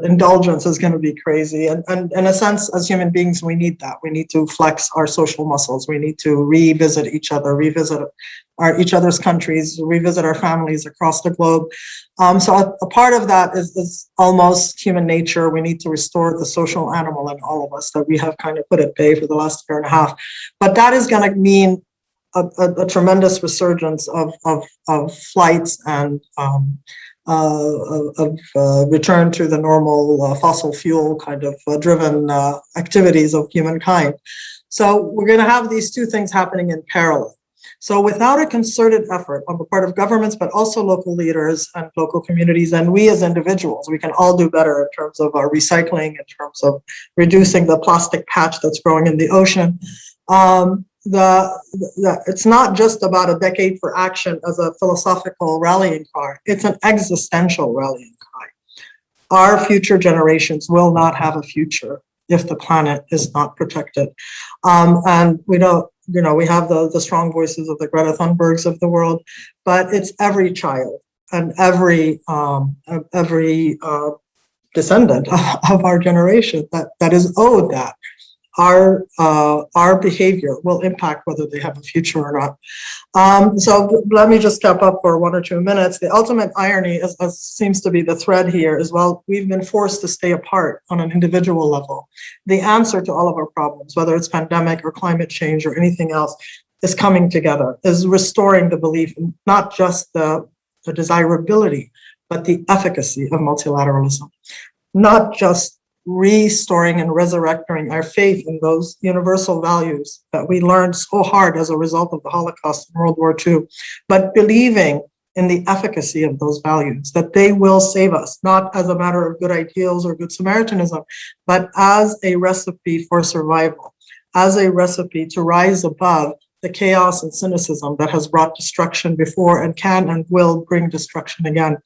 indulgence is going to be crazy. And in a sense, as human beings, we need that. We need to flex our social muscles. We need to revisit each other, revisit each other's countries, revisit our families across the globe. So a part of that is almost human nature. We need to restore the social animal in all of us that we have kind of put at bay for the last year and a half. But that is going to mean a tremendous resurgence of flights and return to the normal fossil fuel kind of driven activities of humankind. So we're going to have these two things happening in parallel. So without a concerted effort on the part of governments, but also local leaders and local communities, and we as individuals, we can all do better in terms of our recycling, in terms of reducing the plastic patch that's growing in the ocean. It's not just about a decade for action as a philosophical rallying cry. It's an existential rallying cry. Our future generations will not have a future if the planet is not protected. And we don't, we have the strong voices of the Greta Thunbergs of the world, but it's every child and every descendant of our generation that is owed that. Our behavior will impact whether they have a future or not. So let me just step up for 1 or 2 minutes. The ultimate irony, as seems to be the thread here, is while we've been forced to stay apart on an individual level, the answer to all of our problems, whether it's pandemic or climate change or anything else, is coming together, is restoring the belief in not just the desirability, but the efficacy of multilateralism. Not just restoring and resurrecting our faith in those universal values that we learned so hard as a result of the Holocaust and World War II, but believing in the efficacy of those values, that they will save us, not as a matter of good ideals or good Samaritanism, but as a recipe for survival, as a recipe to rise above the chaos and cynicism that has brought destruction before and can and will bring destruction again.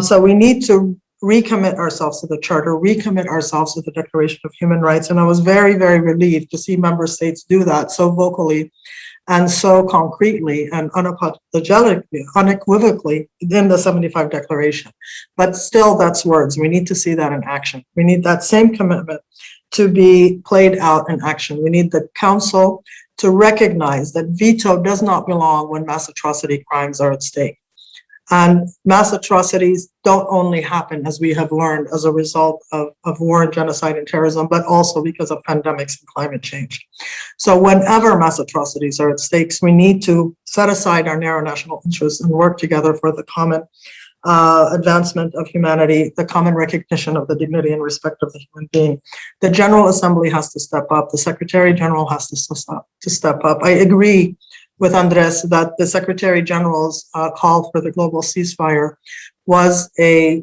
So we need to recommit ourselves to the Charter, recommit ourselves to the Declaration of Human Rights. And I was very, very relieved to see member states do that so vocally and so concretely and unapologetically, unequivocally in the 75 Declaration. But still, that's words. We need to see that in action. We need that same commitment to be played out in action. We need the Council to recognize that veto does not belong when mass atrocity crimes are at stake. And mass atrocities don't only happen, as we have learned, as a result of war and genocide and terrorism, but also because of pandemics and climate change. So whenever mass atrocities are at stake, we need to set aside our narrow national interests and work together for the common advancement of humanity, the common recognition of the dignity and respect of the human being. The General Assembly has to step up. The Secretary General has to step up. I agree with Andres that the Secretary General's call for the global ceasefire was a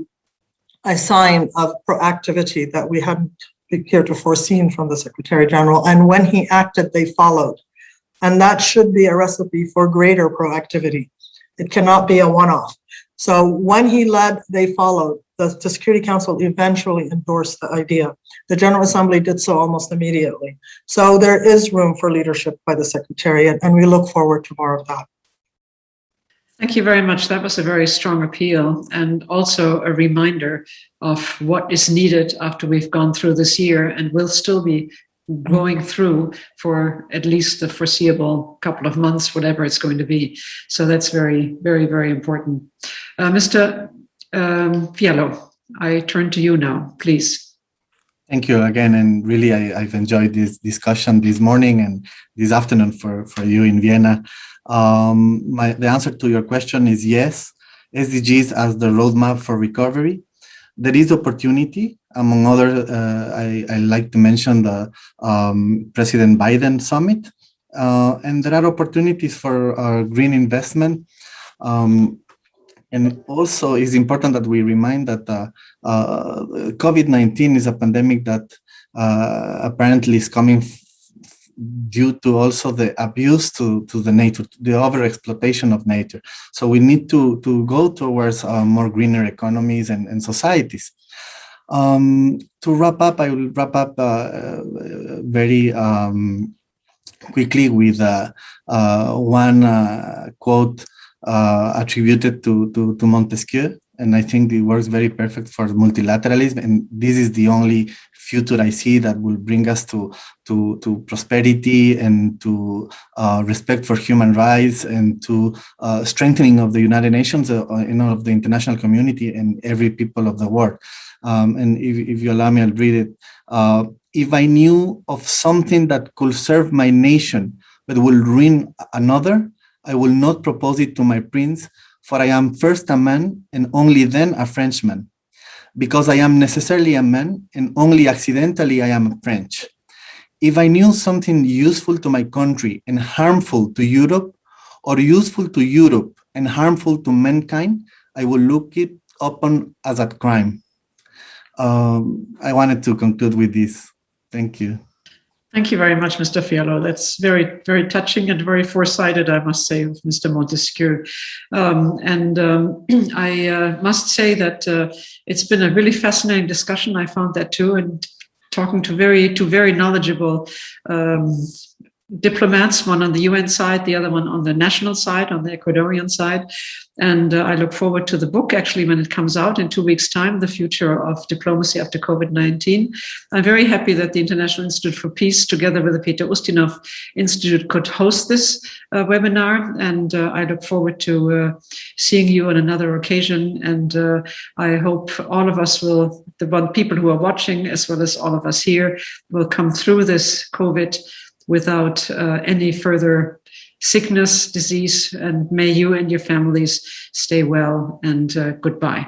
sign of proactivity that we hadn't heretofore seen from the Secretary General. And when he acted, they followed. And that should be a recipe for greater proactivity. It cannot be a one-off. So when he led, they followed. The Security Council eventually endorsed the idea. The General Assembly did so almost immediately. So there is room for leadership by the Secretariat, and we look forward to more of that. Thank you very much. That was a very strong appeal and also a reminder of what is needed after we've gone through this year and will still be going through for at least the foreseeable couple of months, whatever it's going to be. So that's very, very, very important. Mr. Fialo, I turn to you now, please. Thank you again. And really, I've enjoyed this discussion this morning and this afternoon for you in Vienna. The answer to your question is yes. SDGs as the roadmap for recovery. There is opportunity. Among other, I like to mention the President Biden summit. And there are opportunities for green investment. And also it's important that we remind that COVID-19 is a pandemic that apparently is coming due to also the abuse to the nature, the overexploitation of nature. So we need to go towards more greener economies and societies. To wrap up, I will wrap up very quickly with one quote attributed to Montesquieu, and I think it works very perfect for multilateralism. And this is the only future I see that will bring us to prosperity and to respect for human rights and to strengthening of the United Nations, of the international community and every people of the world. And if you allow me, I'll read it. If I knew of something that could serve my nation but will ruin another, I will not propose it to my prince, for I am first a man and only then a Frenchman, because I am necessarily a man and only accidentally I am French. If I knew something useful to my country and harmful to Europe, or useful to Europe and harmful to mankind, I will look it upon as a crime. I wanted to conclude with this. Thank you. Thank you very much, Mr. Fialo. That's very, very touching and very foresighted, I must say, of Mr. Montesquieu. I must say that it's been a really fascinating discussion. I found that too, and talking to very knowledgeable diplomats, one on the UN side, the other one on the national side, on the Ecuadorian side. And I look forward to the book, actually, when it comes out in 2 weeks' time, The Future of Diplomacy After COVID-19. I'm very happy that the International Institute for Peace, together with the Peter Ustinov Institute, could host this webinar. And I look forward to seeing you on another occasion. And I hope all of us will, the people who are watching, as well as all of us here, will come through this COVID without any further sickness, disease, and may you and your families stay well, and goodbye.